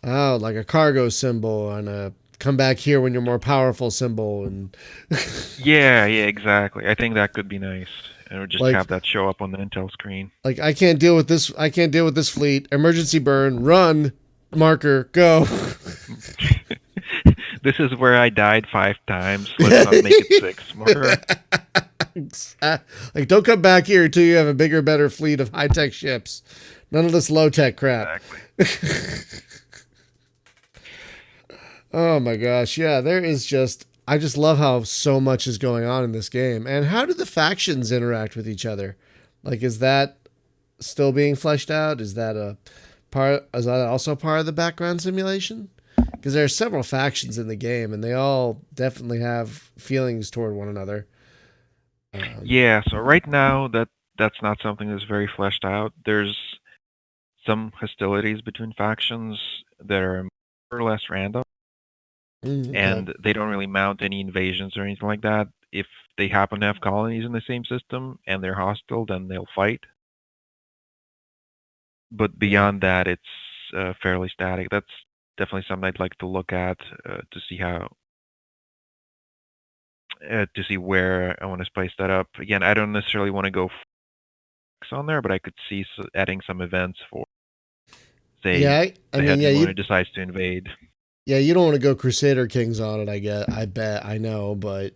Oh, like a cargo symbol and a come back here when you're more powerful symbol, and Yeah, exactly. I think that could be nice. And we'll just like have that show up on the intel screen. like I can't deal with this. I can't deal with this fleet. Emergency burn. Run. Marker. Go. This is where I died 5 times. Let's not make it 6 more. Like, don't come back here until you have a bigger, better fleet of high tech ships. None of this low tech crap. Exactly. Oh my gosh, yeah, there is just. I just love how so much is going on in this game, and how do the factions interact with each other? Like, is that still being fleshed out? Is that a part? Is that also part of the background simulation? Because there are several factions in the game, and they all definitely have feelings toward one another. Yeah, so right now that's not something that's very fleshed out. There's some hostilities between factions that are more or less random, Okay. and they don't really mount any invasions or anything like that. If they happen to have colonies in the same system and they're hostile, then they'll fight. But beyond that, it's fairly static. That's definitely something I'd like to look at to see how to see where I want to spice that up. Again, I don't necessarily want to go on there, but I could see adding some events for, say, Yeah, I the mean, yeah, hegemony decides to invade. yeah, you don't want to go Crusader Kings on it. I bet, I know, but,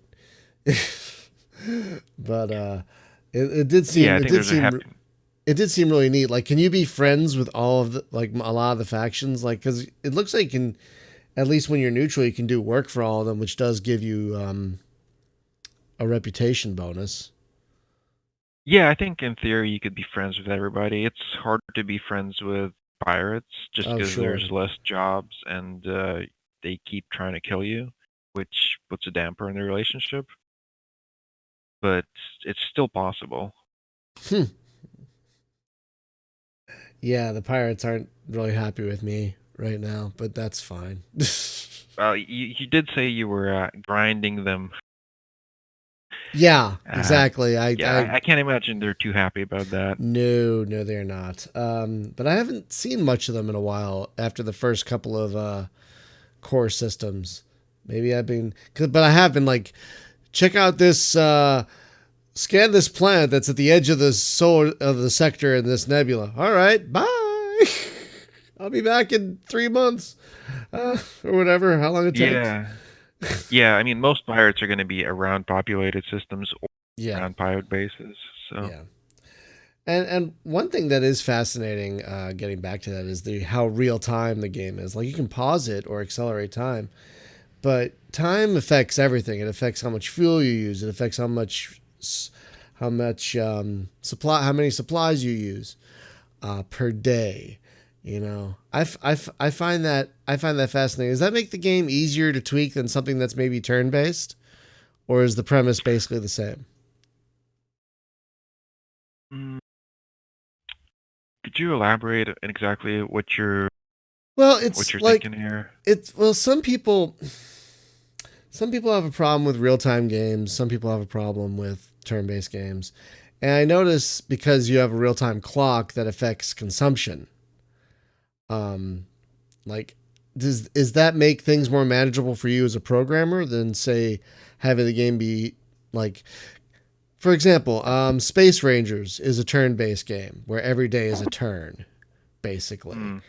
but it did seem, Yeah, I think there's it did seem really neat. Like, can you be friends with all of the, like, a lot of the factions? Like, because it looks like you can, at least when you're neutral, you can do work for all of them, which does give you a reputation bonus. Yeah, I think in theory you could be friends with everybody. It's harder to be friends with pirates just Oh, because sure. there's less jobs and they keep trying to kill you, which puts a damper in the relationship. But it's still possible. Yeah, the pirates aren't really happy with me right now, but that's fine. Well, you did say you were grinding them. Yeah, exactly. I can't imagine they're too happy about that. No, they're not. But I haven't seen much of them in a while after the first couple of core systems. Maybe I've been, but I have been like, check out this, scan this planet that's at the edge of the solar of the sector in this nebula. All right, bye. I'll be back in 3 months, or whatever. How long it takes. Yeah. I mean, most pirates are going to be around populated systems or around pirate bases. So yeah. And one thing that is fascinating, getting back to that, is how real time the game is. Like, you can pause it or accelerate time, but time affects everything. It affects how much fuel you use. It affects how many supplies you use per day. You know, I find that fascinating. Does that make the game easier to tweak than something that's maybe turn based, or is the premise basically the same? Could you elaborate on exactly what you're thinking here? Some people have a problem with real time games. Some people have a problem with turn based games, and I notice because you have a real time clock that affects consumption. Like, does that make things more manageable for you as a programmer than, say, having the game be like, for example, Space Rangers is a turn-based game where every day is a turn, basically.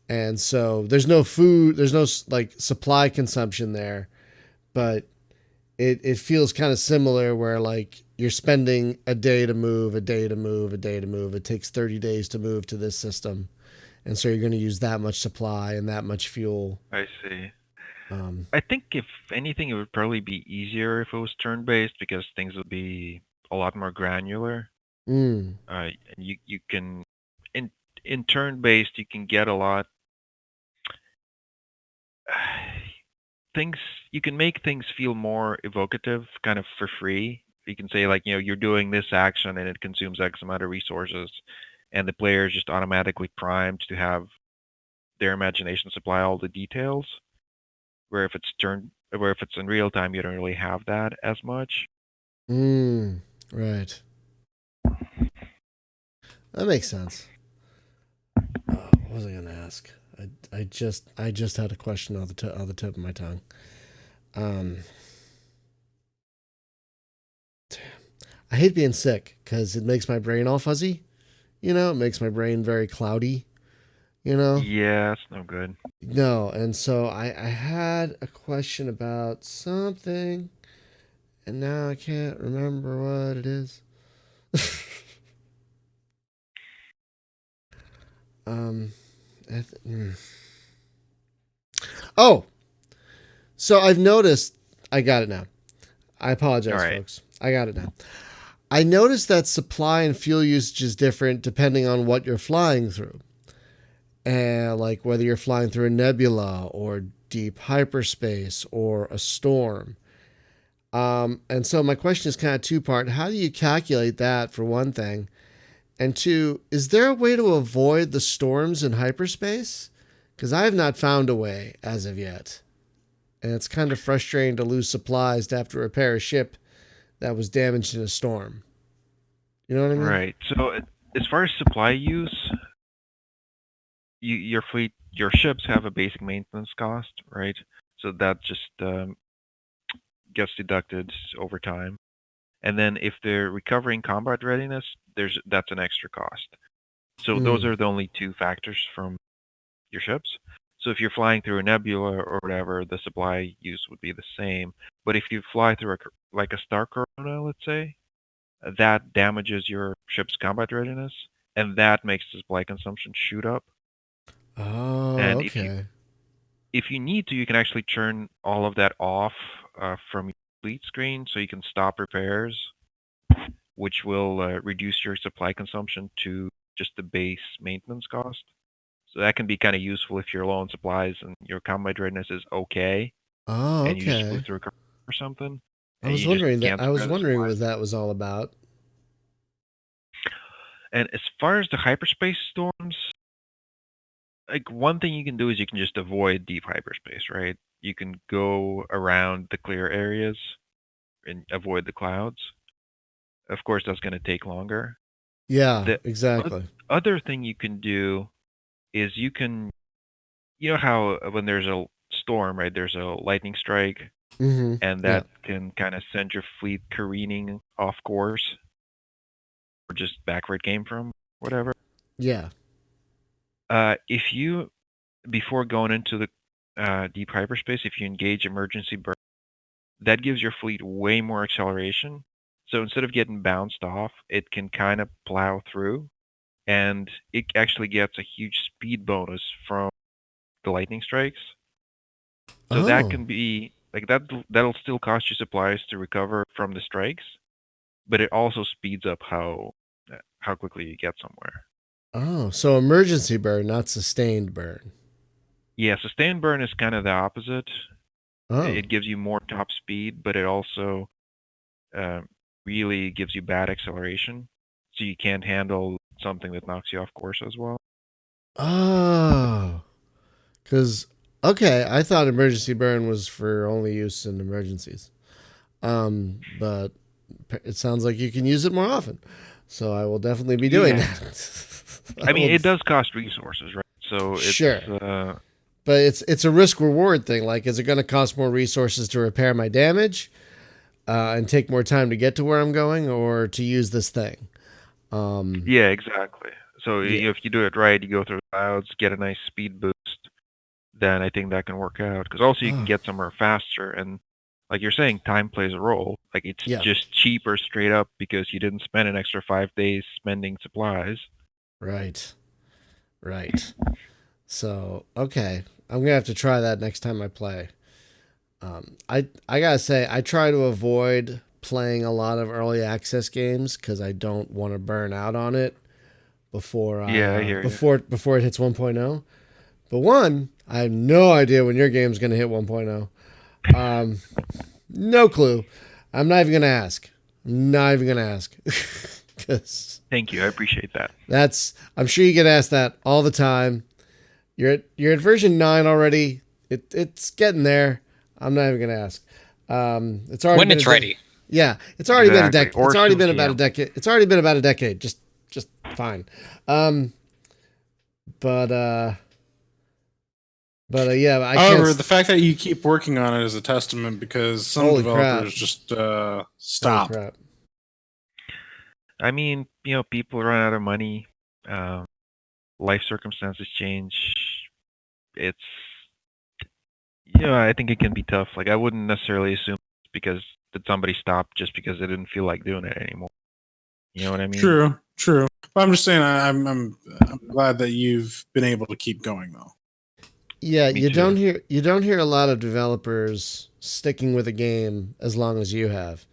And so there's no food, there's no like supply consumption there, but it feels kind of similar where like you're spending a day to move, a day to move, a day to move. It takes 30 days to move to this system. And so you're going to use that much supply and that much fuel. I see. I think if anything, it would probably be easier if it was turn-based because things would be a lot more granular. Mm. And you can in turn-based you can get a lot things. You can make things feel more evocative, kind of for free. You can say like, you're doing this action and it consumes X amount of resources, and the player is just automatically primed to have their imagination supply all the details. Where if it's in real time, you don't really have that as much. Right. That makes sense. What was I going to ask? I just had a question on the tip of my tongue. Damn. I hate being sick because it makes my brain all fuzzy. It makes my brain very cloudy. Yeah, it's no good. No, and so I had a question about something, and now I can't remember what it is. Oh, so I've noticed. I got it now. I apologize, All right. folks. I got it now. I noticed that supply and fuel usage is different depending on what you're flying through. And like whether you're flying through a nebula or deep hyperspace or a storm. And so my question is kind of two-part. How do you calculate that, for one thing? And two, is there a way to avoid the storms in hyperspace? Because I have not found a way as of yet. And it's kind of frustrating to lose supplies to have to repair a ship that was damaged in a storm. You know what I mean? Right. So as far as supply use, your ships have a basic maintenance cost, right? So that just gets deducted over time. And then if they're recovering combat readiness, that's an extra cost. So those are the only two factors from your ships. So if you're flying through a nebula or whatever, the supply use would be the same. But if you fly through like a star corona, let's say, that damages your ship's combat readiness, and that makes the supply consumption shoot up. Oh, And okay. if you need to, you can actually turn all of that off from your fleet screen, so you can stop repairs, which will reduce your supply consumption to just the base maintenance cost. So that can be kind of useful if you're low on supplies and your combat readiness is okay, Oh, and you just flew okay. through or something. I And was you just wondering that. can't I was spare the wondering supplies. what that was all about. And as far as the hyperspace storms, like one thing you can do is you can just avoid deep hyperspace, right? You can go around the clear areas and avoid the clouds. Of course, that's going to take longer. Yeah, The exactly. other thing you can do is you know how when there's a storm, right? There's a lightning strike, Mm-hmm. and Yeah. that can kind of send your fleet careening off course, or just back where it came from, whatever. Yeah. If you before going into the deep hyperspace, if you engage emergency burn, that gives your fleet way more acceleration. So instead of getting bounced off, it can kind of plow through, and it actually gets a huge speed bonus from the lightning strikes. So that Oh. can be like that'll still cost you supplies to recover from the strikes, but it also speeds up how quickly you get somewhere. Oh, so emergency burn, not sustained burn. Yeah, sustained burn is kind of the opposite. Oh. It gives you more top speed, but it also really gives you bad acceleration, so you can't handle something that knocks you off course as well. Oh. Because, okay, I thought emergency burn was for only use in emergencies. But it sounds like you can use it more often. So I will definitely be doing that. I mean, it does cost resources, right? So Sure. it's But it's a risk reward thing. Like, is it going to cost more resources to repair my damage and take more time to get to where I'm going, or to use this thing? yeah, exactly. So if you do it right, you go through the clouds, get a nice speed boost, then I think that can work out. Because also you can get somewhere faster, and like you're saying, time plays a role. Like it's just cheaper straight up because you didn't spend an extra 5 days spending supplies. Right. So, okay, I'm gonna have to try that next time I play. I gotta say, I try to avoid playing a lot of early access games because I don't want to burn out on it before I hear you. before it hits 1.0. But I have no idea when your game's going to hit 1.0. No clue. I'm not even going to ask. Thank you. I appreciate that. I'm sure you get asked that all the time. You're at version 9 already. It's getting there. I'm not even going to ask. It's already when it's ready. Yeah, it's already been a decade. Or It's already been soon, about a decade. It's already been about a decade. Just fine. Yeah. However, the fact that you keep working on it is a testament, because some Holy developers crap. just Holy stop. crap. I mean, people run out of money. Life circumstances change. It's, I think it can be tough. Like, I wouldn't necessarily assume because that somebody stopped just because they didn't feel like doing it anymore. You know what I mean? True. But I'm just saying, I'm glad that you've been able to keep going, though. Yeah, Me you too. don't hear a lot of developers sticking with a game as long as you have.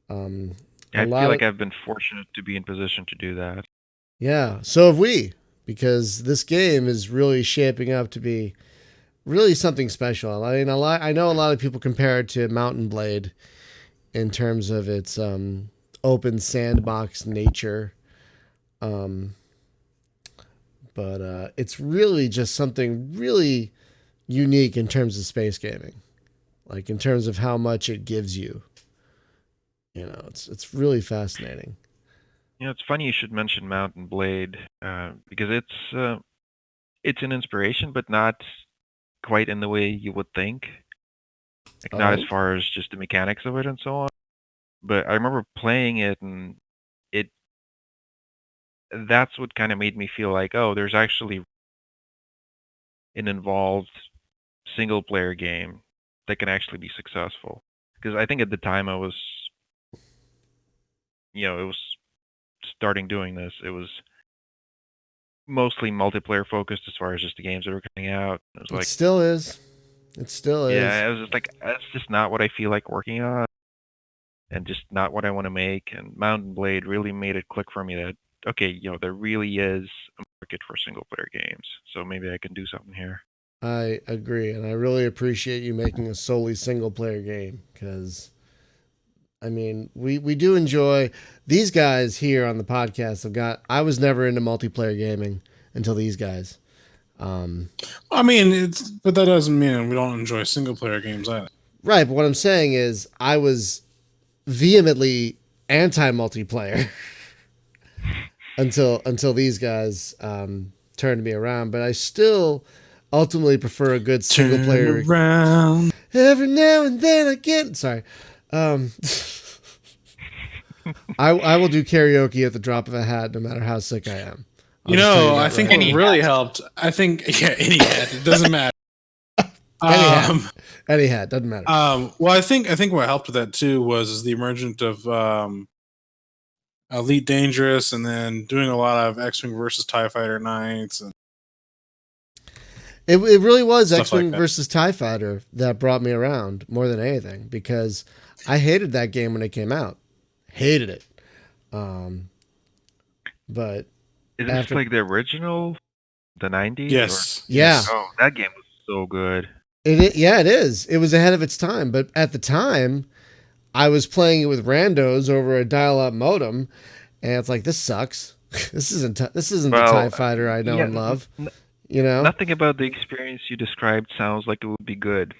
I feel like I've been fortunate to be in position to do that. Yeah, so have we, because this game is really shaping up to be really something special. I mean, I know a lot of people compare it to Mountain Blade in terms of its open sandbox nature. But it's really just something really unique in terms of space gaming, like in terms of how much it gives you. It's really fascinating. It's funny you should mention Mountain Blade because it's an inspiration, but not quite in the way you would think. Like, not as far as just the mechanics of it and so on. But I remember playing it, and that's what kind of made me feel like, oh, there's actually an involved single player game that can actually be successful. Because I think at the time it was starting doing this, it was mostly multiplayer focused as far as just the games that were coming out. It was like, It still is. Yeah, I was just like, that's just not what I feel like working on, and just not what I want to make. And Mountain Blade really made it click for me that, okay, there really is a market for single player games, so maybe I can do something here. I agree, and I really appreciate you making a solely single player game, because I mean, we do enjoy these guys here on the podcast. I was never into multiplayer gaming until these guys. I mean, but that doesn't mean we don't enjoy single player games either. Right, but what I'm saying is I was vehemently anti-multiplayer until these guys turned me around. But I still ultimately prefer a good single player. Around. Every now and then I get sorry. I will do karaoke at the drop of a hat, no matter how sick I am. I think what really helped. Any hat, it doesn't matter. Any hat doesn't matter. Well, I think what helped with that too was the emergence of Elite Dangerous, and then doing a lot of X-Wing versus TIE Fighter nights. And it really was X-Wing versus TIE Fighter that brought me around more than anything, because I hated that game when it came out. Hated it. But is this like the original, the 90s? Yes. Yeah. Oh, that game was so good. It is. It was ahead of its time. But at the time, I was playing it with randos over a dial-up modem, and it's like, this sucks. This isn't the TIE Fighter I know and love. Nothing about the experience you described sounds like it would be good.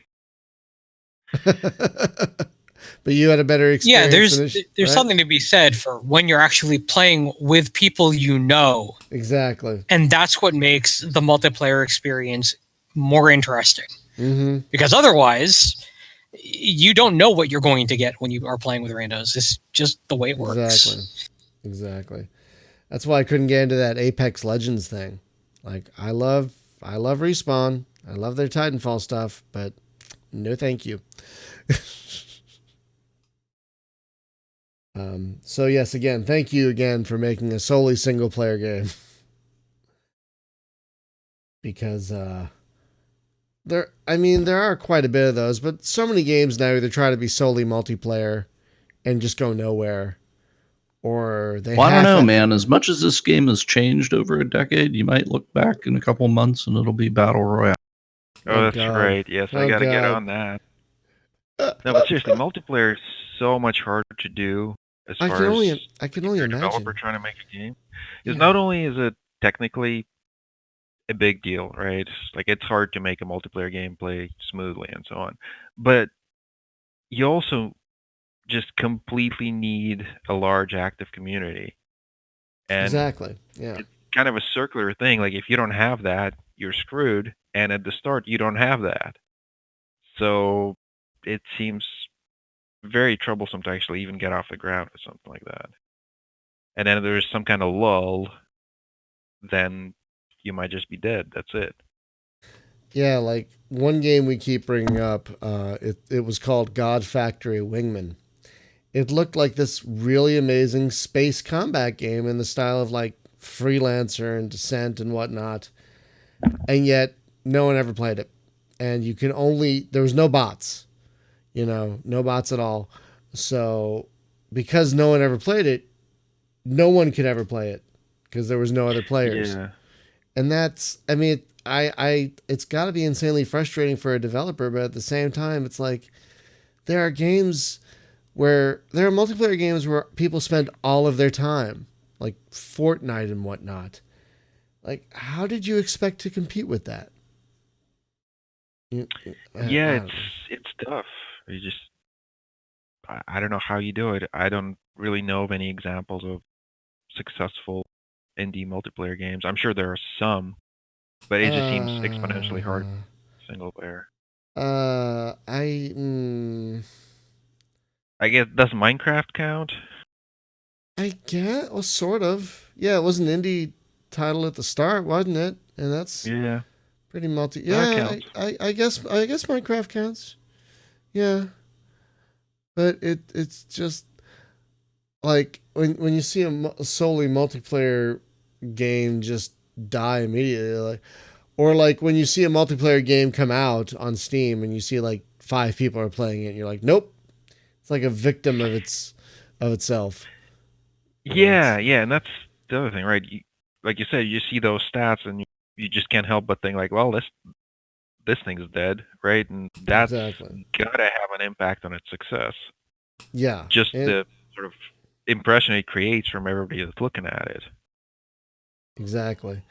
But you had a better experience. Yeah, there's something to be said for when you're actually playing with people you know. Exactly. And that's what makes the multiplayer experience more interesting. Mm-hmm. Because otherwise, you don't know what you're going to get when you are playing with randos. It's just the way it works. Exactly. That's why I couldn't get into that Apex Legends thing. Like, I love Respawn. I love their Titanfall stuff, but no thank you. So yes, again, thank you again for making a solely single player game. Because there are quite a bit of those, but so many games now either try to be solely multiplayer, and just go nowhere, or they. Well, I don't know, half- man. As much as this game has changed over a decade, you might look back in a couple months and it'll be Battle Royale. Oh, that's God. right. Yes, I Oh, got to get God. on that. No, but seriously, multiplayer is so much harder to do as I far can only as only you're a imagine. developer trying to make a game. Because Yeah. not only is it technically a big deal, right? Like it's hard to make a multiplayer game play smoothly and so on, but you also just completely need a large active community. And Exactly. Yeah. it's kind of a circular thing. Like if you don't have that, you're screwed. And at the start, you don't have that. So it seems very troublesome to actually even get off the ground or something like that. And then if there's some kind of lull, then you might just be dead. That's it. Yeah, like one game we keep bringing up, it was called God Factory Wingman. It looked like this really amazing space combat game in the style of like Freelancer and Descent and whatnot, and yet no one ever played it. And there was no bots, no bots at all. So because no one ever played it, no one could ever play it because there was no other players. Yeah. And that's, I mean, it's got to be insanely frustrating for a developer, but at the same time, it's like there are multiplayer games where people spend all of their time, like Fortnite and whatnot. Like, how did you expect to compete with that? Yeah, it's tough. You just I don't know how you do it. I don't really know of any examples of successful indie multiplayer games. I'm sure there are some, but it just seems exponentially hard single player. I guess does Minecraft count? I guess, well, sort of. Yeah, it was an indie title at the start, wasn't it? And that's Yeah. pretty multi. That Yeah, counts. I guess Minecraft counts. Yeah, but it's just like when you see a solely multiplayer game just die immediately, like, or like when you see a multiplayer game come out on Steam and you see like 5 people are playing it, and you're like, nope, it's like a victim of itself. Yeah, and that's the other thing, right? Like you said, you see those stats and you just can't help but think like, well, this thing's dead, right? And that's Exactly. gotta have an impact on its success. Yeah, Just the sort of impression it creates from everybody that's looking at it. exactly.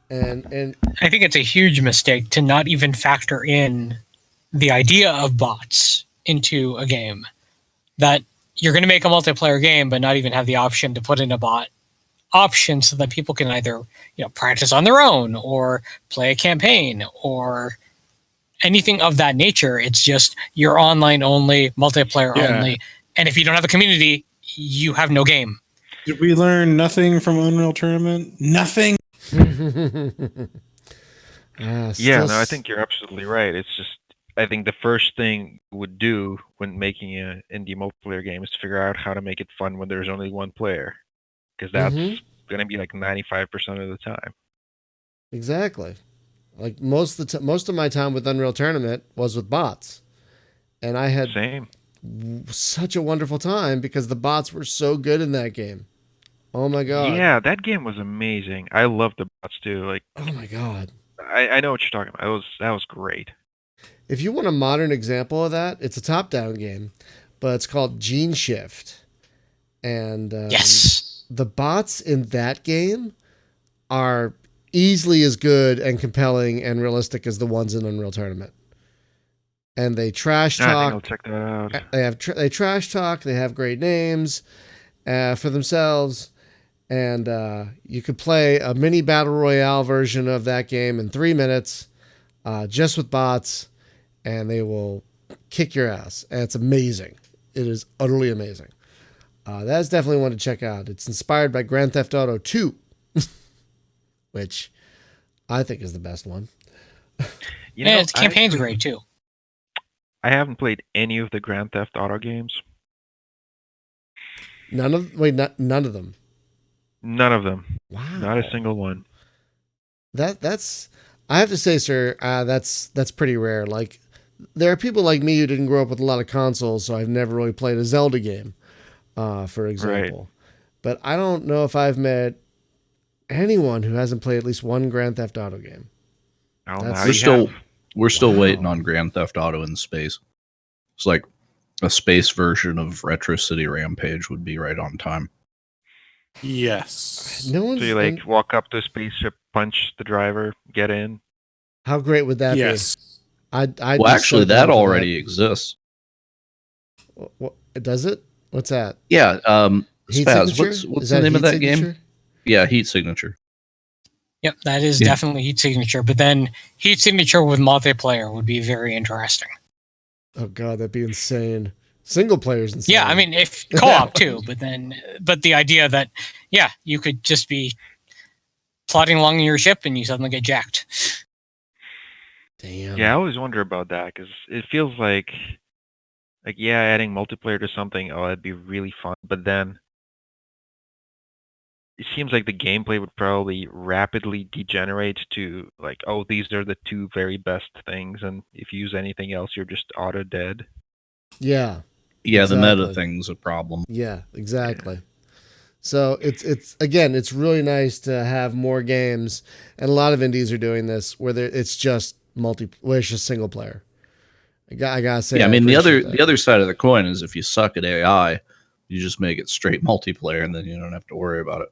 And I think it's a huge mistake to not even factor in the idea of bots into a game. That you're going to make a multiplayer game, but not even have the option to put in a bot option so that people can either practice on their own or play a campaign or anything of that nature. It's just you're online only, multiplayer only, and if you don't have a community, you have no game. Did we learn nothing from Unreal Tournament? Nothing. Yeah, no, I think you're absolutely right. It's just I think the first thing you would do when making an indie multiplayer game is to figure out how to make it fun when there's only one player, because that's going to be like 95% of the time. Exactly. Like most of my time with Unreal Tournament was with bots, and I had such a wonderful time because the bots were so good in that game. Oh my god! Yeah, that game was amazing. I loved the bots too. Like, oh my god! I know what you're talking about. That was great. If you want a modern example of that, it's a top-down game, but it's called Gene Shift, and yes, the bots in that game are easily as good and compelling and realistic as the ones in Unreal Tournament. And they trash talk. I think I'll check that out. They trash talk. They have great names for themselves, and you could play a mini battle royale version of that game in 3 minutes, just with bots, and they will kick your ass. And it's amazing. It is utterly amazing. That is definitely one to check out. It's inspired by Grand Theft Auto 2. Which I think is the best one. Its campaign's great too. I haven't played any of the Grand Theft Auto games. None of them. None of them. Wow. Not a single one. That's I have to say, sir, that's pretty rare. Like there are people like me who didn't grow up with a lot of consoles, so I've never really played a Zelda game. for example. But I don't know if I've met anyone who hasn't played at least one Grand Theft Auto game. Oh, That's- now We're you still have. we're still Wow. waiting on Grand Theft Auto in space. It's like a space version of Retro City Rampage would be right on time. Yes. No one's. So you like walk up to a spaceship, punch the driver, get in. How great would that Yes. be? I'd Well, be actually, so down that for already exists. What, does it? What's that? Yeah. Heat Spaz, signature? what's Is the name heat of that signature? game? Yeah, Heat Signature. Yep, that is Yeah. definitely Heat Signature. But then Heat Signature with multiplayer would be very interesting. Oh god, that'd be insane. Single player's insane. Yeah, I mean, if co-op too, but the idea that, yeah, you could just be plodding along in your ship and you suddenly get jacked. Damn. Yeah, I always wonder about that because it feels like yeah, adding multiplayer to something, oh, that'd be really fun. But then it seems like the gameplay would probably rapidly degenerate to like, oh, these are the two very best things, and if you use anything else, you're just auto dead. Yeah. Yeah, the meta Exactly. thing's a problem. Yeah, exactly. So it's really nice to have more games, and a lot of indies are doing this where it's just where it's just single player. I gotta say, Yeah, I mean the appreciate other side of the coin is if you suck at AI, you just make it straight multiplayer, and then you don't have to worry about it.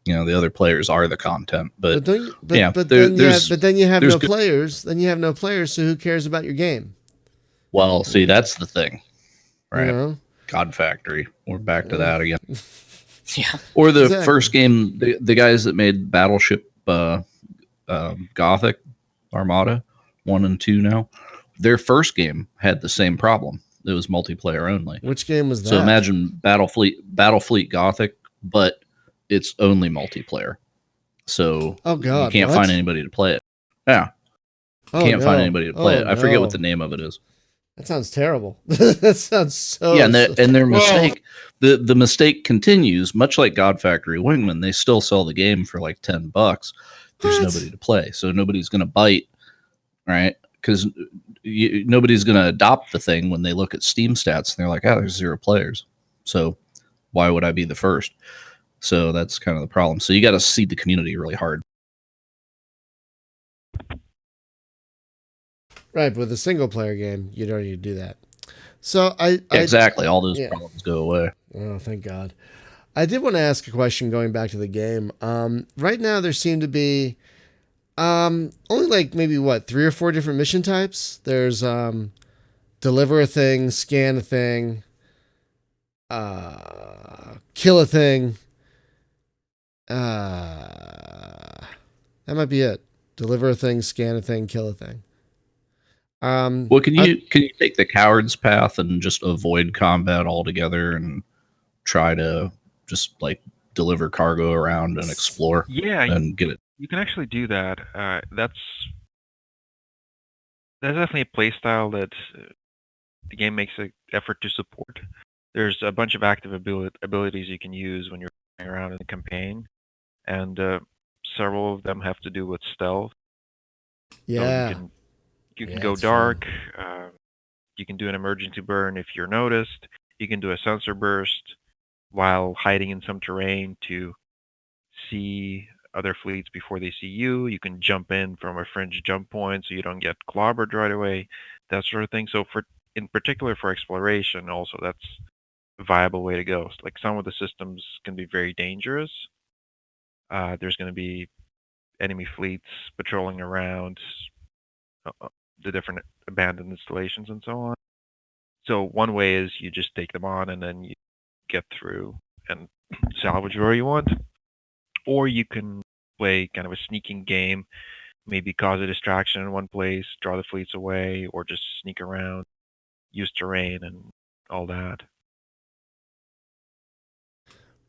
You know, the other players are the content, but don't you, but, yeah, but there- then you there's- have, but then you have there's no good- players. Then you have no players. So who cares about your game? well, see, that's the thing, right? You know? God Factory. We're back to that again. Yeah. Or the Exactly. first game, the guys that made Battleship Gothic Armada 1 and 2 now, their first game had the same problem. It was multiplayer only. Which game was that? So imagine Battlefleet Gothic, but it's only multiplayer. So Oh, God, you can't what? find anybody to play it. Yeah, Oh, can't find no. anybody to play Oh, it. I forget what no. the name of it is. That sounds terrible. That sounds so. Yeah, and their Well- mistake, the mistake continues. Much like God Factory Wingman, they still sell the game for like $10. There's What? nobody to play, so nobody's going to bite, right? Because nobody's going to adopt the thing when they look at Steam stats and they're like, "Oh, there's 0 players." So why would I be the first? So that's kind of the problem. So you got to seed the community really hard. Right, with a single player game, you don't need to do that. So Yeah, exactly. All those yeah. problems go away. Oh, thank God. I did want to ask a question going back to the game. Right now, there seem to be only like maybe 3 or 4 different mission types. There's deliver a thing, scan a thing, kill a thing. That might be it. Deliver a thing, scan a thing, kill a thing. Well, can you take the coward's path and just avoid combat altogether and try to just like deliver cargo around and explore Yeah, and get it? you can actually do that. That's definitely a playstyle that the game makes an effort to support. There's a bunch of active abilities you can use when you're running around in the campaign, and several of them have to do with stealth. Yeah. So you can Yeah, go it's dark. You can do an emergency burn if you're noticed. You can do a sensor burst while hiding in some terrain to see other fleets before they see you. You can jump in from a fringe jump point so you don't get clobbered right away, that sort of thing. So in particular for exploration also, that's a viable way to go. Like some of the systems can be very dangerous. There's going to be enemy fleets patrolling around the different abandoned installations and so on. So one way is you just take them on and then you get through and salvage where you want. Or you can play kind of a sneaking game, maybe cause a distraction in one place, draw the fleets away, or just sneak around, use terrain and all that.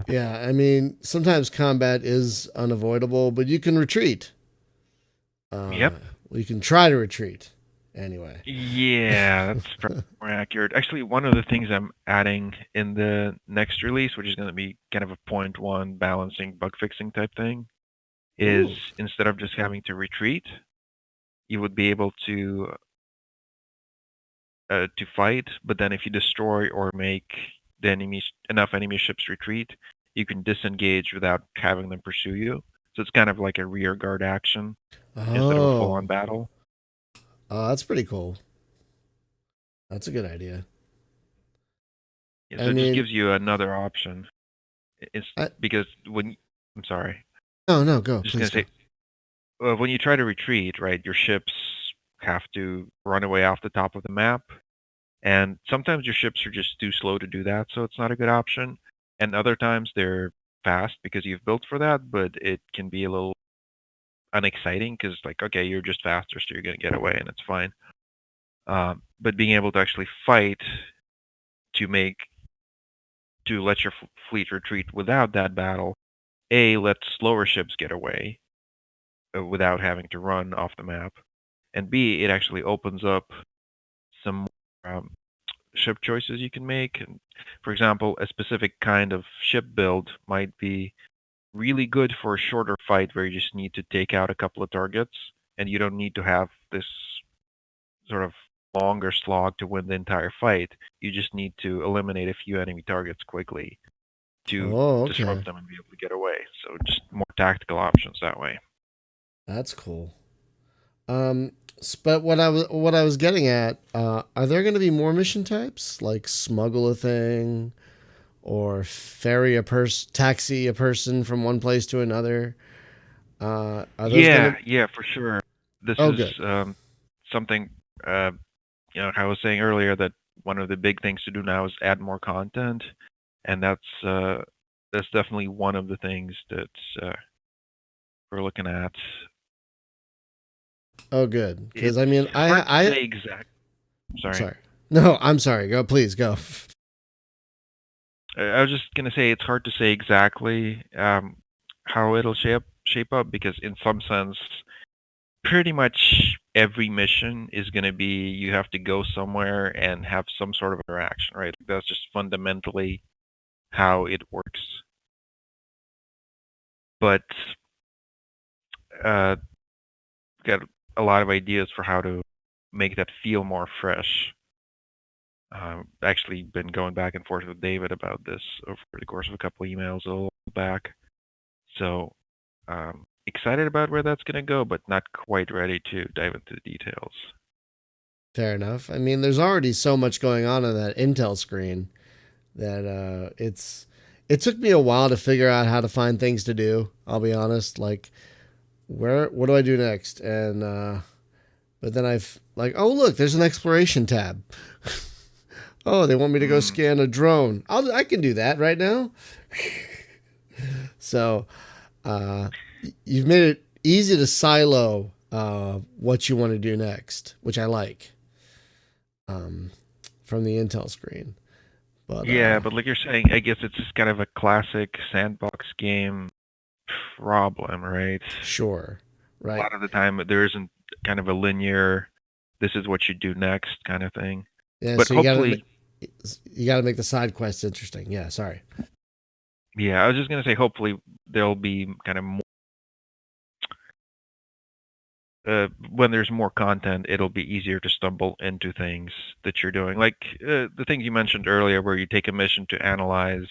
Yeah, I mean, sometimes combat is unavoidable, but you can retreat. Yep. Well, you can try to retreat. Anyway. Yeah, that's probably more accurate. Actually, one of the things I'm adding in the next release, which is going to be kind of a 0.1 balancing, bug fixing type thing, is Ooh. instead of just having to retreat, you would be able to fight, but then if you destroy or make enough enemy ships retreat, you can disengage without having them pursue you. So it's kind of like a rear guard action instead of a full-on battle. Oh, that's pretty cool. That's a good idea. Yeah, so I it just mean, gives you another option. It's I- because I'm sorry. no, go. Just Please gonna go. say, when you try to retreat, right, your ships have to run away off the top of the map, and sometimes your ships are just too slow to do that, so it's not a good option. And other times they're fast because you've built for that, but it can be a little unexciting because, like, okay, you're just faster, so you're gonna get away, and it's fine. But being able to actually fight to let your fleet retreat without that battle, lets slower ships get away without having to run off the map, and B, it actually opens up some ship choices you can make. And for example, a specific kind of ship build might be really good for a shorter fight where you just need to take out a couple of targets, and you don't need to have this sort of longer slog to win the entire fight. You just need to eliminate a few enemy targets quickly to Oh, okay. disrupt them and be able to get away. So just more tactical options that way. That's cool. But what I was getting at, are there going to be more mission types like smuggle a thing, or taxi a person from one place to another? Are those going to? Yeah, for sure. This Oh, is good. something I was saying earlier that one of the big things to do now is add more content, and that's definitely one of the things that we're looking at. Oh, good. Because It's I mean, hard to say exact. Sorry. Sorry. No, I'm sorry. Go, please go. I was just gonna say it's hard to say exactly how it'll shape up because in some sense, pretty much every mission is gonna be you have to go somewhere and have some sort of interaction, right? That's just fundamentally how it works. But uh, got a lot of ideas for how to make that feel more fresh. Actually, been going back and forth with David about this over the course of a couple of emails a little back. So excited about where that's going to go, but not quite ready to dive into the details. Fair enough. I mean, there's already so much going on that Intel screen that it took me a while to figure out how to find things to do. I'll be honest. Like, what do I do next? And but then I've like, oh look, there's an exploration tab. Oh, they want me to go scan a drone. I can do that right now. So, you've made it easy to silo what you want to do next, which I like. From the Intel screen. But yeah, but like you're saying, I guess it's just kind of a classic sandbox game problem, right? Sure. Right. A lot of the time, there isn't kind of a linear, this is what you do next kind of thing. Yeah, but so hopefully, you got to make the side quests interesting. Yeah, sorry. Yeah, I was just gonna say, hopefully there'll be kind of more. When there's more content, it'll be easier to stumble into things that you're doing. Like the things you mentioned earlier, where you take a mission to analyze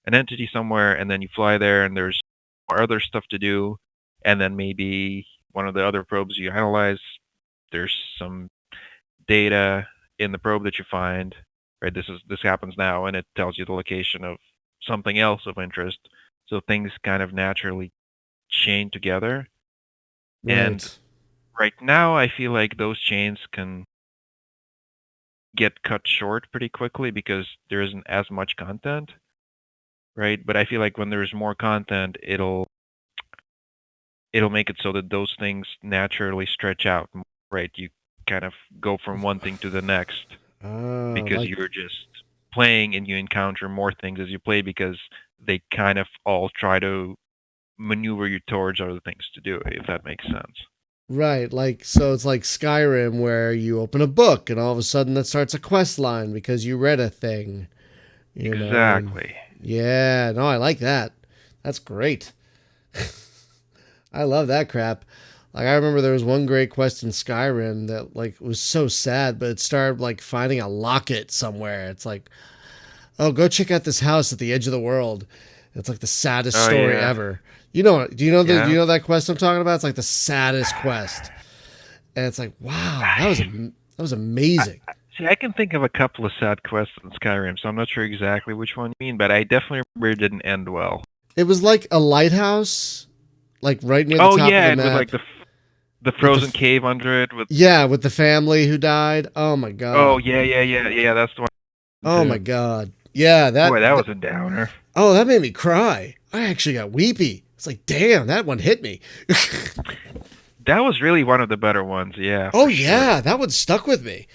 an entity somewhere, and then you fly there, and there's more other stuff to do, and then maybe one of the other probes you analyze, there's some data in the probe that you find. Right, this happens now, and it tells you the location of something else of interest. So things kind of naturally chain together. Right. And right now, I feel like those chains can get cut short pretty quickly because there isn't as much content, right? But I feel like when there's more content, it'll make it so that those things naturally stretch out, right? You kind of go from one thing to the next because you're just playing and you encounter more things as you play because they kind of all try to maneuver you towards other things to do, if that makes sense. Right, so it's like Skyrim where you open a book and all of a sudden that starts a quest line because you read a thing. Exactly. Yeah, no, I like that. That's great. I love that crap. Like, I remember there was one great quest in Skyrim that like was so sad, but it started like finding a locket somewhere. It's like, oh, go check out this house at the edge of the world. It's like the saddest Oh, story yeah. ever. You know, do you know Yeah. do you know that quest I'm talking about? It's like the saddest quest. And it's like, wow, that was amazing. See, I can think of a couple of sad quests in Skyrim, so I'm not sure exactly which one you mean, but I definitely remember it didn't end well. It was like a lighthouse, like right near the Oh top yeah, of the and with map. like the frozen cave under it. With Yeah, with the family who died. Oh my god. oh yeah, that's the one. Oh too. my god. Yeah, that Boy, that was a downer. oh, that made me cry. I actually got weepy. It's like, damn, that one hit me. That was really one of the better ones. Yeah. Oh for sure. yeah, that one stuck with me.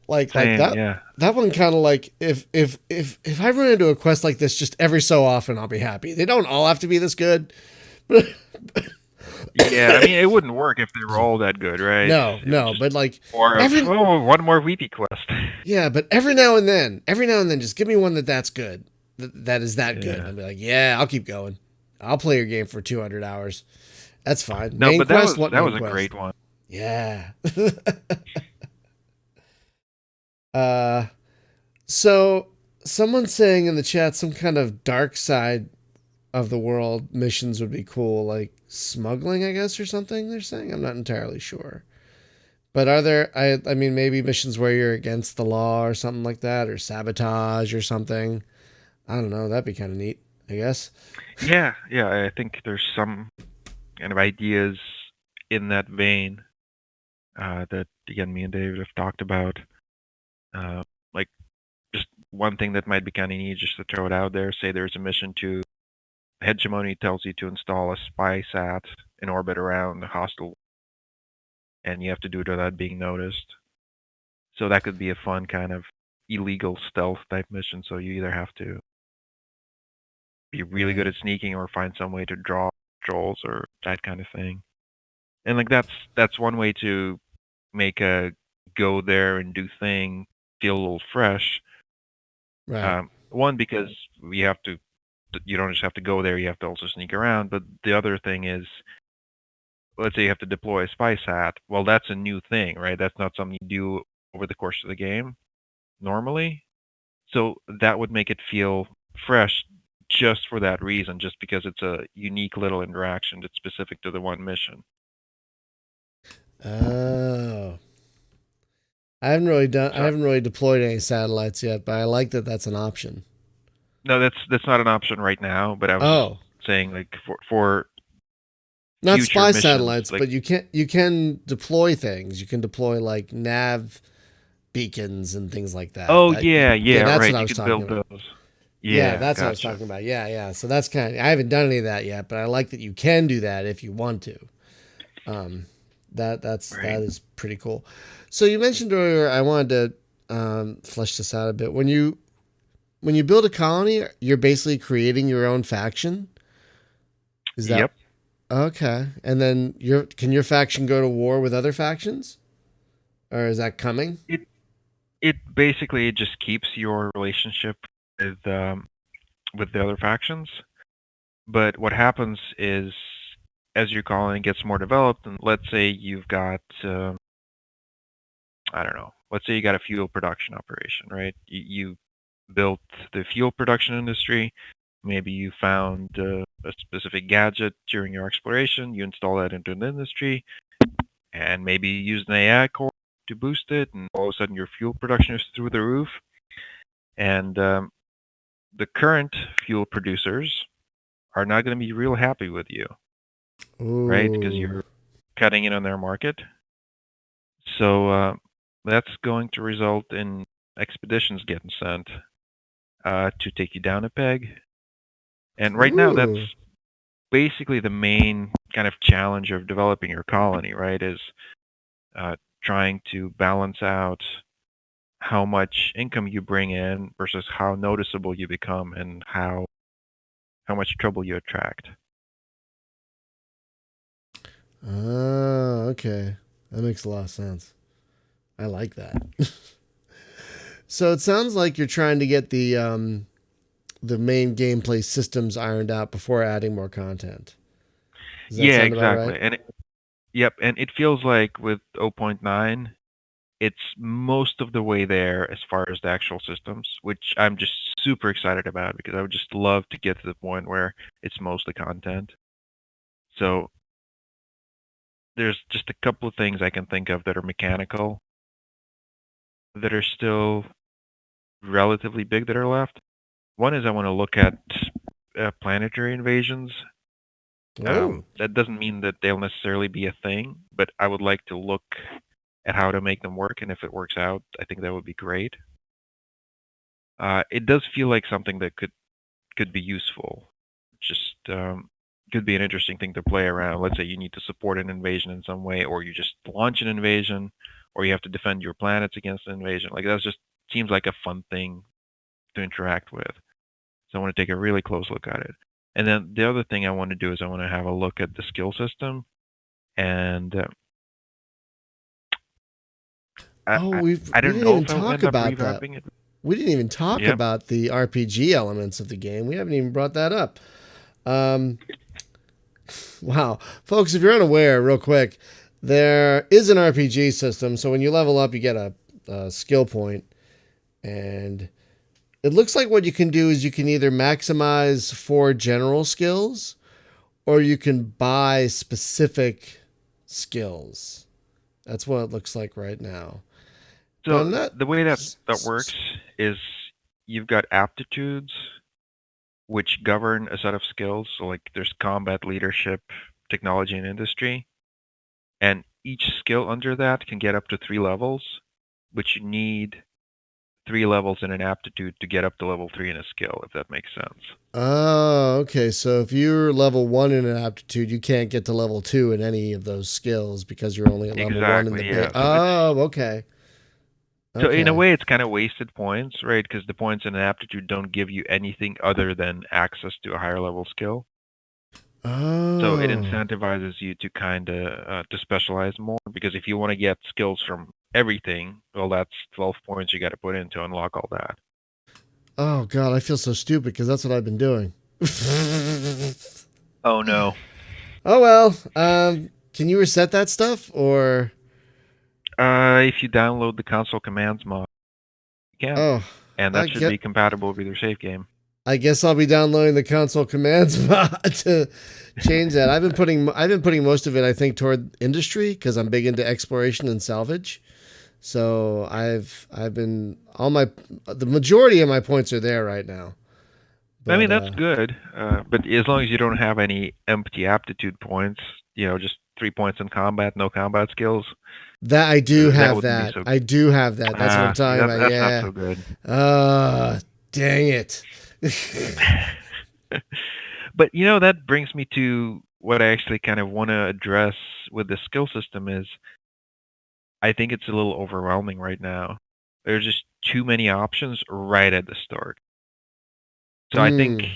Like Same, that. yeah. That one kind of like if I run into a quest like this just every so often, I'll be happy. They don't all have to be this good. But Yeah, I mean, it wouldn't work if they were all that good, right? no, but like Or one more weepy quest. yeah, but every now and then, just give me one that's good. That is that good. Yeah. I'll be like, yeah, I'll keep going. I'll play your game for 200 hours. That's fine. No, Main but quest, that what was main a quest? great one. Yeah. So someone's saying in the chat some kind of dark side of the world missions would be cool, like smuggling, I guess, or something. They're saying. I'm not entirely sure. But are there? I mean, maybe missions where you're against the law or something like that, or sabotage or something. I don't know. That'd be kind of neat, I guess. Yeah, I think there's some kind of ideas in that vein that again me and David have talked about. Like just one thing that might be kind of neat, just to throw it out there. Say there's a mission to Hegemony tells you to install a spy sat in orbit around the hostile, and you have to do it without being noticed. So that could be a fun kind of illegal stealth type mission. So you either have to be really good at sneaking or find some way to draw trolls or that kind of thing. And like that's one way to make a go there and do thing feel a little fresh. Right. One, because you don't just have to go there, you have to also sneak around. But the other thing is, let's say you have to deploy a spy sat. Well, that's a new thing, right? That's not something you do over the course of the game normally. So that would make it feel fresh just for that reason, just because it's a unique little interaction that's specific to the one mission. Oh. I haven't really deployed any satellites yet, but I like that that's an option. No, that's not an option right now, but I was saying like for not future spy missions, satellites, like, but you can deploy things. You can deploy like nav beacons and things like that. Oh That- yeah, that's right. what I You was could talking build about. those. Yeah, that's what I was gotcha. talking about. Yeah. So that's I haven't done any of that yet, but I like that you can do that if you want to. That is pretty cool. So you mentioned earlier, I wanted to flesh this out a bit. When you build a colony, you're basically creating your own faction. Is that Yep. okay? And then can your faction go to war with other factions, or is that coming? It basically just keeps your relationship with the other factions. But what happens is, as your colony gets more developed, and let's say you've got, I don't know, let's say you got a fuel production operation, right? You built the fuel production industry. Maybe you found a specific gadget during your exploration. You install that into an industry, and maybe you use an AI core to boost it, and all of a sudden your fuel production is through the roof. And the current fuel producers are not going to be real happy with you, right? Because you're cutting in on their market. So that's going to result in expeditions getting sent to take you down a peg. And right now, that's basically the main kind of challenge of developing your colony, right? Is trying to balance out how much income you bring in versus how noticeable you become and how much trouble you attract. Oh, okay. That makes a lot of sense. I like that. So it sounds like you're trying to get the main gameplay systems ironed out before adding more content. Does that Yeah, sound about exactly. right? And it feels like with 0.9, it's most of the way there as far as the actual systems, which I'm just super excited about because I would just love to get to the point where it's mostly content. So there's just a couple of things I can think of that are mechanical that are still relatively big that are left. One is I want to look at planetary invasions. Oh, That doesn't mean that they'll necessarily be a thing, but I would like to look at how to make them work, and if it works out, I think that would be great. It does feel like something that could be useful. Just could be an interesting thing to play around. Let's say you need to support an invasion in some way, or you just launch an invasion, or you have to defend your planets against an invasion. Like that just seems like a fun thing to interact with. So I want to take a really close look at it. And then the other thing I want to do is I want to have a look at the skill system. And we I don't didn't know even if I'll talk end up about that. revamping it. We didn't even talk Yep. about the RPG elements of the game. We haven't even brought that up. Wow. Folks, if you're unaware, real quick, there is an RPG system. So when you level up, you get a skill point. And it looks like what you can do is you can either maximize 4 general skills or you can buy specific skills. That's what it looks like right now. But I'm So not- the way that works is you've got aptitudes, which govern a set of skills. So like there's combat, leadership, technology, and industry. And each skill under that can get up to 3 levels, which you need 3 levels in an aptitude to get up to level 3 in a skill, if that makes sense. Oh, okay. So if you're level 1 in an aptitude, you can't get to level 2 in any of those skills because you're only at level 1 in the Exactly, yeah. base. Oh, okay. So in a Okay. way, it's kind of wasted points, right? Because the points in an aptitude don't give you anything other than access to a higher level skill. So it Oh. incentivizes you to kind of to specialize more. Because if you want to get skills from everything, well, that's 12 points you got to put in to unlock all that. Oh God, I feel so stupid because that's what I've been doing. Oh no. Oh well. Can you reset that stuff or? If you download the console commands mod, you can, Oh, and I that should get. be compatible with your save game. I guess I'll be downloading the console commands mod to change that. I've been putting most of it, I think, toward industry because I'm big into exploration and salvage. So I've been the majority of my points are there right now. I mean, that's good, but as long as you don't have any empty aptitude points, just 3 points in combat, no combat skills. That I do have wouldn't be that. so- I do have that. That's what I'm talking about. That's Yeah. not so good. Dang it. But that brings me to what I actually kind of want to address with the skill system is I think it's a little overwhelming right now. There's just too many options right at the start. So I think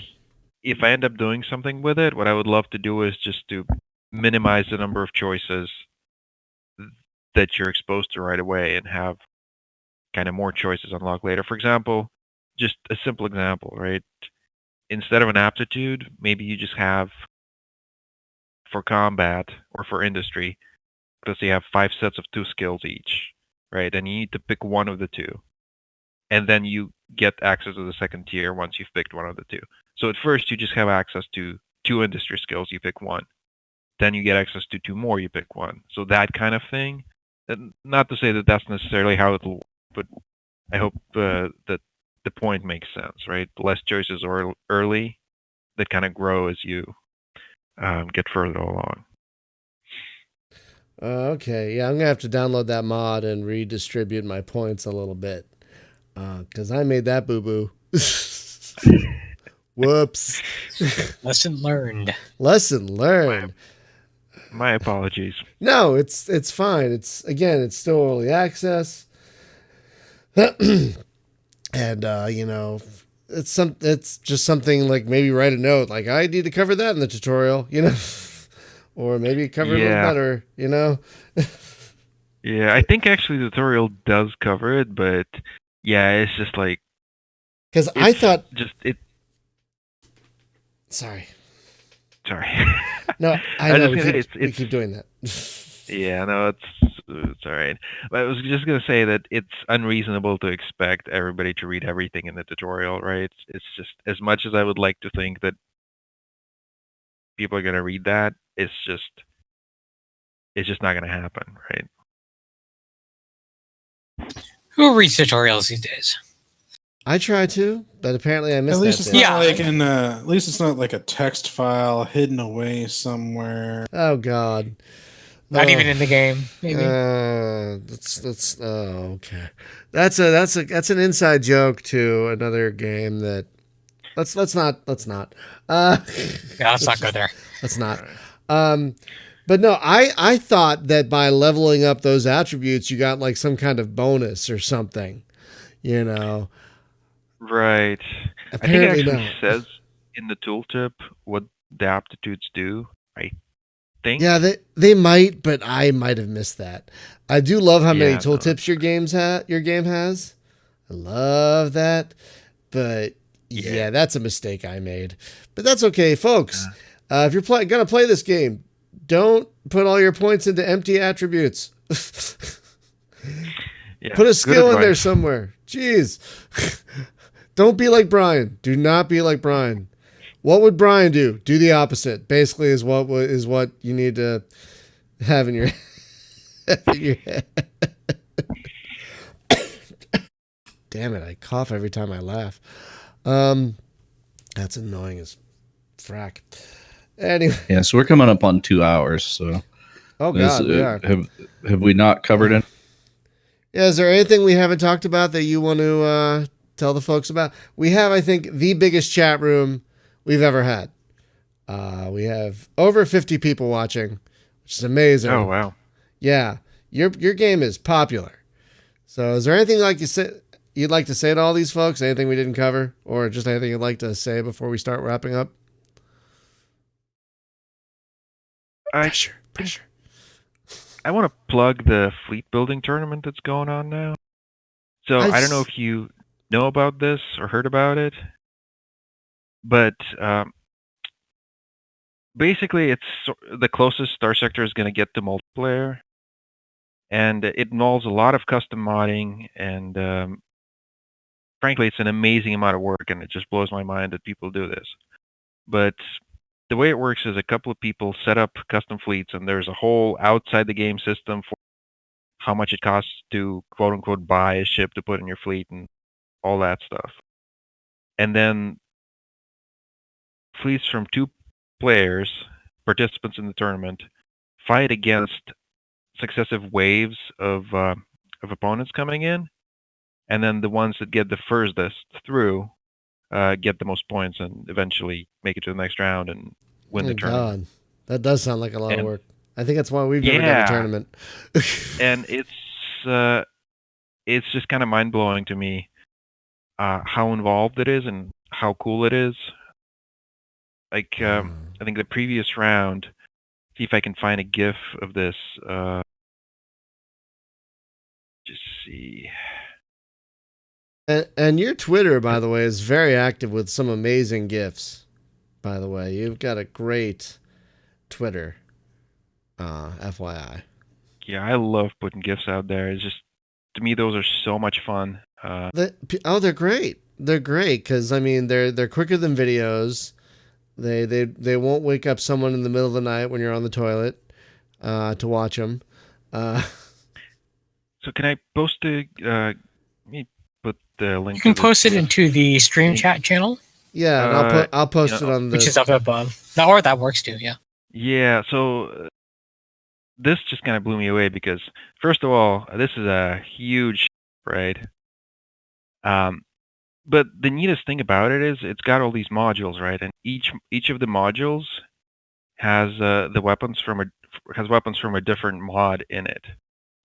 if I end up doing something with it, what I would love to do is just to minimize the number of choices that you're exposed to right away and have kind of more choices unlocked later. For example, just a simple example, right? Instead of an aptitude, maybe you just have for combat or for industry, let's say you have 5 sets of 2 skills each, right? And you need to pick one of the 2. And then you get access to the second tier once you've picked one of the 2. So at first you just have access to 2 industry skills, you pick one. Then you get access to 2 more, you pick one. So that kind of thing. And not to say that that's necessarily how it'll work, but I hope that the point makes sense, right? Less choices early that kind of grow as you get further along. Okay. Yeah, I'm gonna have to download that mod and redistribute my points a little bit. Because I made that boo boo. Whoops. Lesson learned. Lesson learned. My apologies. No, it's fine. It's still early access. And it's just something like maybe write a note like I need to cover that in the tutorial, or maybe cover it a little better, Yeah, I think actually the tutorial does cover it, but yeah, it's just like because I thought Sorry. No, I know we keep doing that. Yeah, no, it's it's all right. But I was just gonna say that it's unreasonable to expect everybody to read everything in the tutorial, right? It's just as much as I would like to think that people are gonna read that, it's just not gonna happen, right? Who reads tutorials these days? I try to, but apparently I missed At least that it's bit. not Yeah. like at least it's not like a text file hidden away somewhere. Oh God. Not even in the game, maybe. That's okay. That's an inside joke to another game that let's not. Yeah, let's not go there. Let's not. But no, I thought that by leveling up those attributes, you got like some kind of bonus or something. You know. Right. Apparently I think it actually not. says in the tooltip what the aptitudes do. I think. Yeah, they might, but I might have missed that. I do love how many Yeah, no, tooltips your game has. I love that, but yeah, that's a mistake I made. But that's okay, folks. If you're gonna play this game, don't put all your points into empty attributes. Yeah, Put a good skill in there advice. somewhere. Jeez. Don't be like Brian. Do not be like Brian. What would Brian do? Do the opposite. Basically, is what you need to have in your head. Damn it! I cough every time I laugh. That's annoying as frack. Anyway. Yeah, so we're coming up on 2 hours. So, Oh God, we are. Have we not covered it? Yeah, is there anything we haven't talked about that you want to tell the folks about? We have, I think, the biggest chat room we've ever had. We have over 50 people watching, which is amazing. Oh wow. Yeah, your game is popular. So, is there anything you'd like to say to all these folks? Anything we didn't cover, or just anything you'd like to say before we start wrapping up? Pressure. I want to plug the fleet building tournament that's going on now. So I don't know if you know about this or heard about it, but basically it's the closest Starsector is going to get to multiplayer, and it involves a lot of custom modding, and frankly, it's an amazing amount of work, and it just blows my mind that people do this. But the way it works is a couple of people set up custom fleets, and there's a whole outside the game system for how much it costs to quote unquote buy a ship to put in your fleet and all that stuff. And then fleets from 2 players, participants in the tournament, fight against successive waves of opponents coming in, and then the ones that get the furthest through get the most points and eventually make it to the next round and win the tournament. God, that does sound like a lot of work. I think that's why we've never done a tournament. And it's just kind of mind blowing to me how involved it is and how cool it is. Like I think the previous round, see if I can find a GIF of this. Just see. And your Twitter, by the way, is very active with some amazing GIFs. By the way, you've got a great Twitter. FYI. Yeah, I love putting GIFs out there. It's just, to me, those are so much fun. They're great. They're great because I mean they're quicker than videos. They won't wake up someone in the middle of the night when you're on the toilet to watch them. So can I post let me put the link. You can post it into the stream chat channel. Yeah, and I'll post it on the which is up above. Or that works too. Yeah. Yeah. So this just kind of blew me away because first of all, this is a huge, right? But the neatest thing about it is it's got all these modules, right? And each of the modules has weapons from a different mod in it.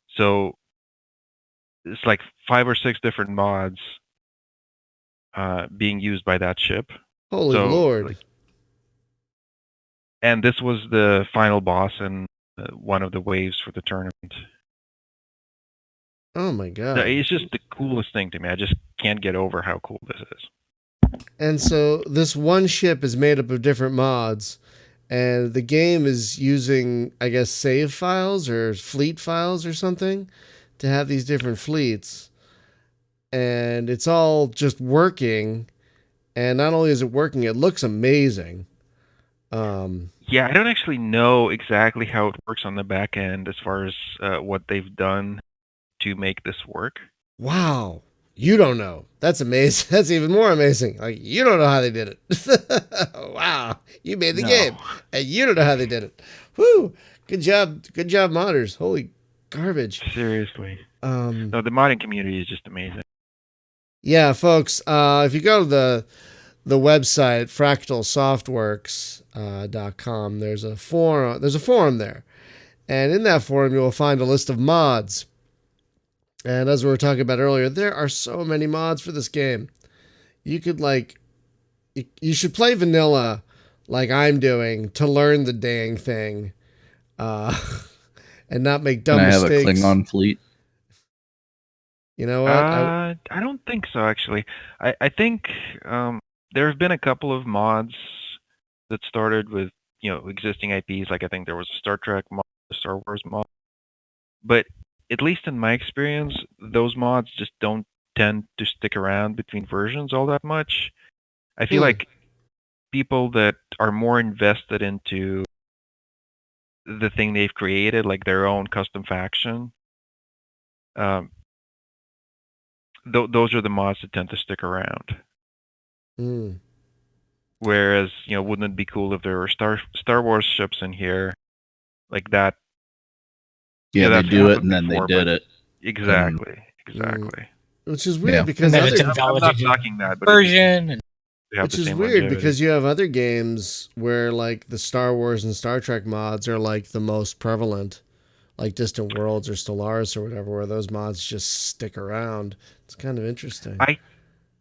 So it's like 5 or 6 different mods being used by that ship. Holy Lord! And this was the final boss in one of the waves for the tournament. Oh my God! So it's just the coolest thing to me. I just can't get over how cool this is. And so this one ship is made up of different mods, and the game is using, I guess, save files or fleet files or something to have these different fleets, and it's all just working. And not only is it working, it looks amazing. Yeah, I don't actually know exactly how it works on the back end as far as what they've done to make this work. Wow. You don't know. That's amazing. That's even more amazing. Like, you don't know how they did it. Wow. You made the game, and you don't know how they did it. Woo. Good job. Good job, modders. Holy garbage. Seriously. No, the modding community is just amazing. Yeah, folks, if you go to the website, fractalsoftworks.com, there's a forum there. And in that forum, you will find a list of mods. And as we were talking about earlier, there are so many mods for this game. You could you should play vanilla like I'm doing to learn the dang thing, and not make dumb mistakes. Can I have a Klingon fleet? You know what? I don't think so, actually. I think there have been a couple of mods that started with existing IPs. Like I think there was a Star Trek mod, a Star Wars mod, but at least in my experience, those mods just don't tend to stick around between versions all that much. I feel like people that are more invested into the thing they've created, like their own custom faction, those are the mods that tend to stick around. Whereas, wouldn't it be cool if there were Star Wars ships in here like that? Yeah, they do it, and then they did it. Exactly. Which is weird because I'm not knocking that, but version. Which is weird because you have other games where like the Star Wars and Star Trek mods are like the most prevalent, like Distant Worlds or Stellaris or whatever, where those mods just stick around. It's kind of interesting. I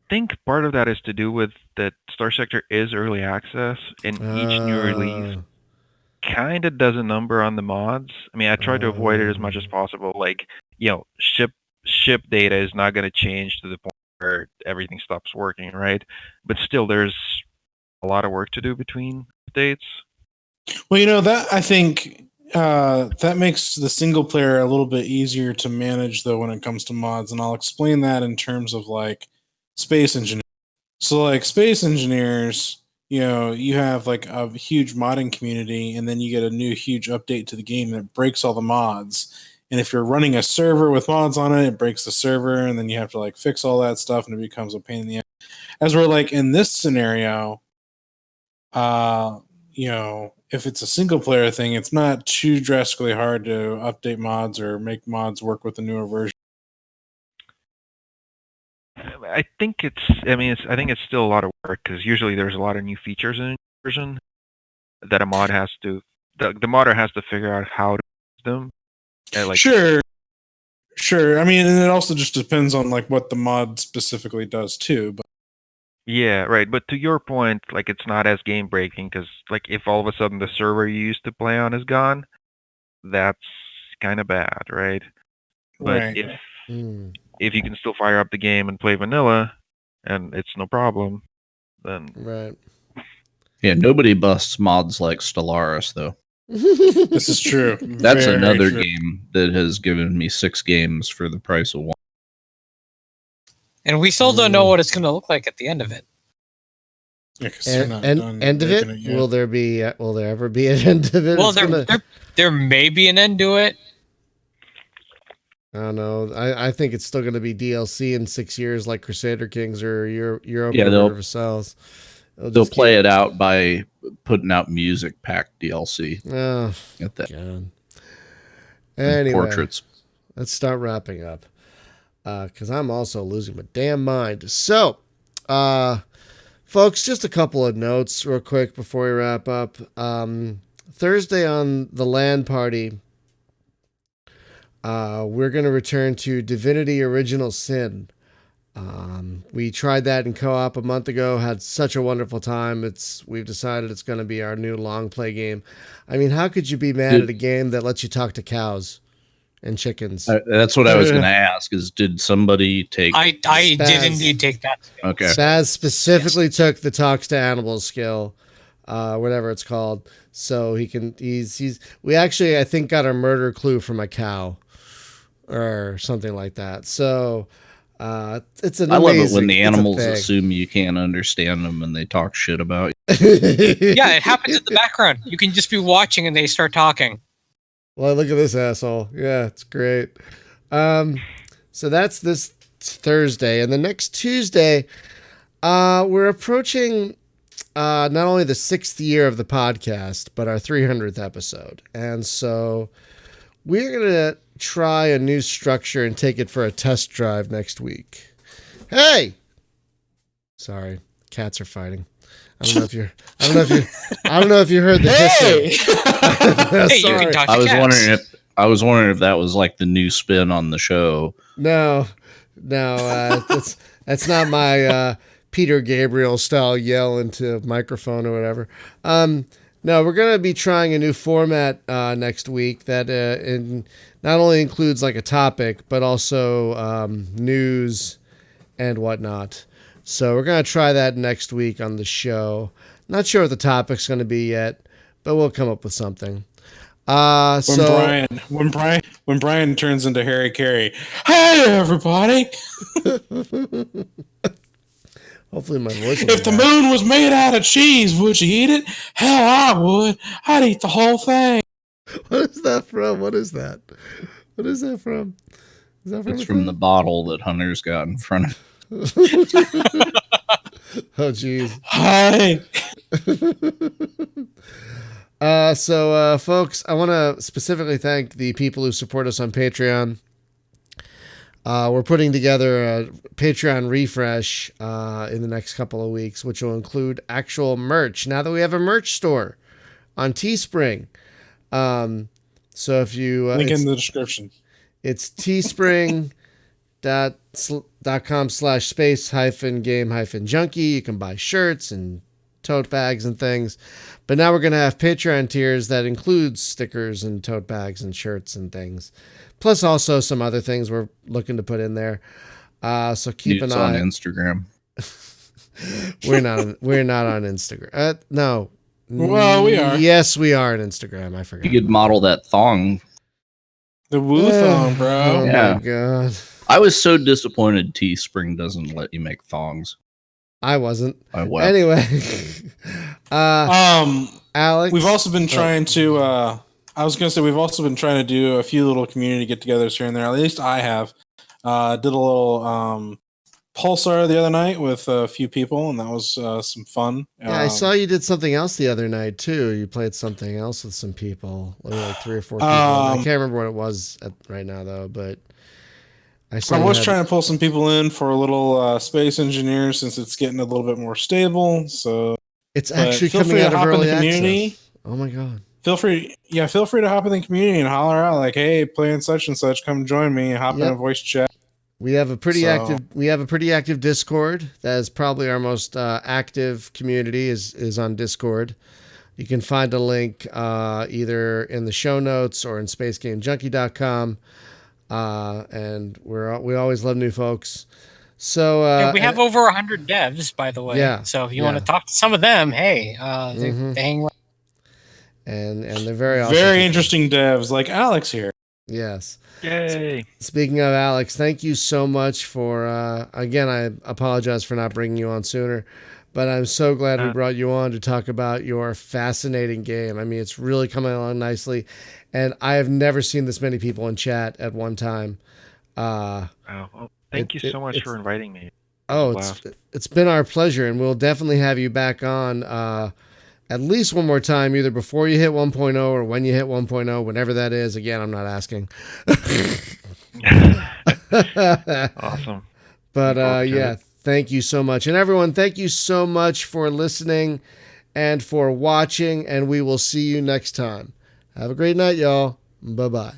think part of that is to do with that Starsector is early access, and each new release kind of does a number on the mods. I mean, I try to avoid it as much as possible. Like, ship data is not going to change to the point where everything stops working, right? But still, there's a lot of work to do between updates. Well, that I think that makes the single player a little bit easier to manage, though, when it comes to mods, and I'll explain that in terms of like space engineers. So, like space engineers, you have like a huge modding community, and then you get a new huge update to the game that breaks all the mods. And if you're running a server with mods on it, it breaks the server, and then you have to like fix all that stuff, and it becomes a pain in the ass. As we're like in this scenario, if it's a single player thing, it's not too drastically hard to update mods or make mods work with the newer version. I think it's still a lot of work because usually there's a lot of new features in a version that a mod has to, the modder has to figure out how to use them. Sure. I mean, and it also just depends on like what the mod specifically does too. But yeah, right. But to your point, like it's not as game breaking because like if all of a sudden the server you used to play on is gone, that's kind of bad, right? But right. If you can still fire up the game and play vanilla, and it's no problem, then right. Yeah, nobody busts mods like Stellaris though. This is true. That's another game that has given me 6 games for the price of 1. And we still don't know what it's going to look like at the end of it. Yeah, end of it? Will there ever be an end of it? Well, there may be an end to it. I don't know. I think it's still going to be DLC in 6 years, like Crusader Kings or Europa Universalis. They'll play it out by putting out music pack DLC. Oh, at that. God. Anyway, portraits. Let's start wrapping up because I'm also losing my damn mind. So, folks, just a couple of notes real quick before we wrap up. Thursday on the LAN party, we're going to return to Divinity Original Sin. We tried that in co-op a month ago, had such a wonderful time. We've decided it's going to be our new long play game. I mean, how could you be mad at a game that lets you talk to cows and chickens? That's what I was going to ask is, did somebody take... I did indeed take that skill. Okay. Spaz specifically took the talks to animals skill. whatever it's called. So we actually, I think, got a murder clue from a cow or something like that. So it's an I love it amazing, when the it's a animals thing. assume you can't understand them and they talk shit about you. Yeah, it happens in the background. You can just be watching and they start talking. Well, look at this asshole. Yeah, it's great. So that's this Thursday. And the next Tuesday, we're approaching not only the 6th year of the podcast, but our 300th episode. And so we're going to try a new structure and take it for a test drive next week. Hey! Sorry, cats are fighting. I don't know if you heard the Hey! hissing. Hey, you Sorry. can talk to I was cats. wondering if that was like the new spin on the show. No, that's not my Peter Gabriel style yell into a microphone or whatever. No, we're gonna be trying a new format next week that not only includes like a topic but also news and whatnot. So we're gonna try that next week on the show. Not sure what the topic's gonna be yet, but we'll come up with something. When Brian turns into Harry Carey, hey everybody! Hopefully my voice. If the moon was made out of cheese, would you eat it? Hell, I would. I'd eat the whole thing. What is that from? What is that? What is that from? Is that from? It's from the bottle that Hunter's got in front of. Oh, geez. Hi. So, folks, I want to specifically thank the people who support us on Patreon. We're putting together a Patreon refresh in the next couple of weeks, which will include actual merch. Now that we have a merch store on Teespring. So if you... Link in the description. It's teespring.com/space-game-junkie. You can buy shirts and tote bags and things. But now we're going to have Patreon tiers that includes stickers and tote bags and shirts and things. Plus also some other things we're looking to put in there. So keep an eye on Instagram. We're not on Instagram. No. Well, we are. Yes, we are on Instagram. I forgot. You could model that thong. The woo thong, bro. Oh Yeah. my god. I was so disappointed Teespring doesn't let you make thongs. I wasn't. I wept. Anyway. Alex. We've also been trying to I was gonna say we've also been trying to do a few little community get-togethers here and there. At least I have. Did a little Pulsar the other night with a few people, and that was some fun. Yeah, I saw you did something else the other night too. You played something else with some people, like 3 or 4 people. I can't remember what it was right now though, but I was trying to pull some people in for a little Space Engineers since it's getting a little bit more stable. So it's actually coming out of early access. Oh my god! Feel free to hop in the community and holler out like, "Hey, playing such and such, come join me." Hop in a voice chat. We have a pretty active Discord. That is probably our most active community is on Discord. You can find a link either in the show notes or in spacegamejunkie.com. And we always love new folks. So we have over 100 devs, by the way. Yeah. So if you want to talk to some of them, hey, they hang around. And they're very awesome. Very interesting devs like Alex here. Yes. Yay. Speaking of Alex, thank you so much for, again, I apologize for not bringing you on sooner, but I'm so glad we brought you on to talk about your fascinating game. I mean, it's really coming along nicely, and I have never seen this many people in chat at one time. Well, thank you so much for inviting me. It's been our pleasure, and we'll definitely have you back on at least one more time, either before you hit 1.0 or when you hit 1.0, whenever that is. Again, I'm not asking. Awesome. But yeah, thank you so much. And everyone, thank you so much for listening and for watching, and we will see you next time. Have a great night, y'all. Bye-bye.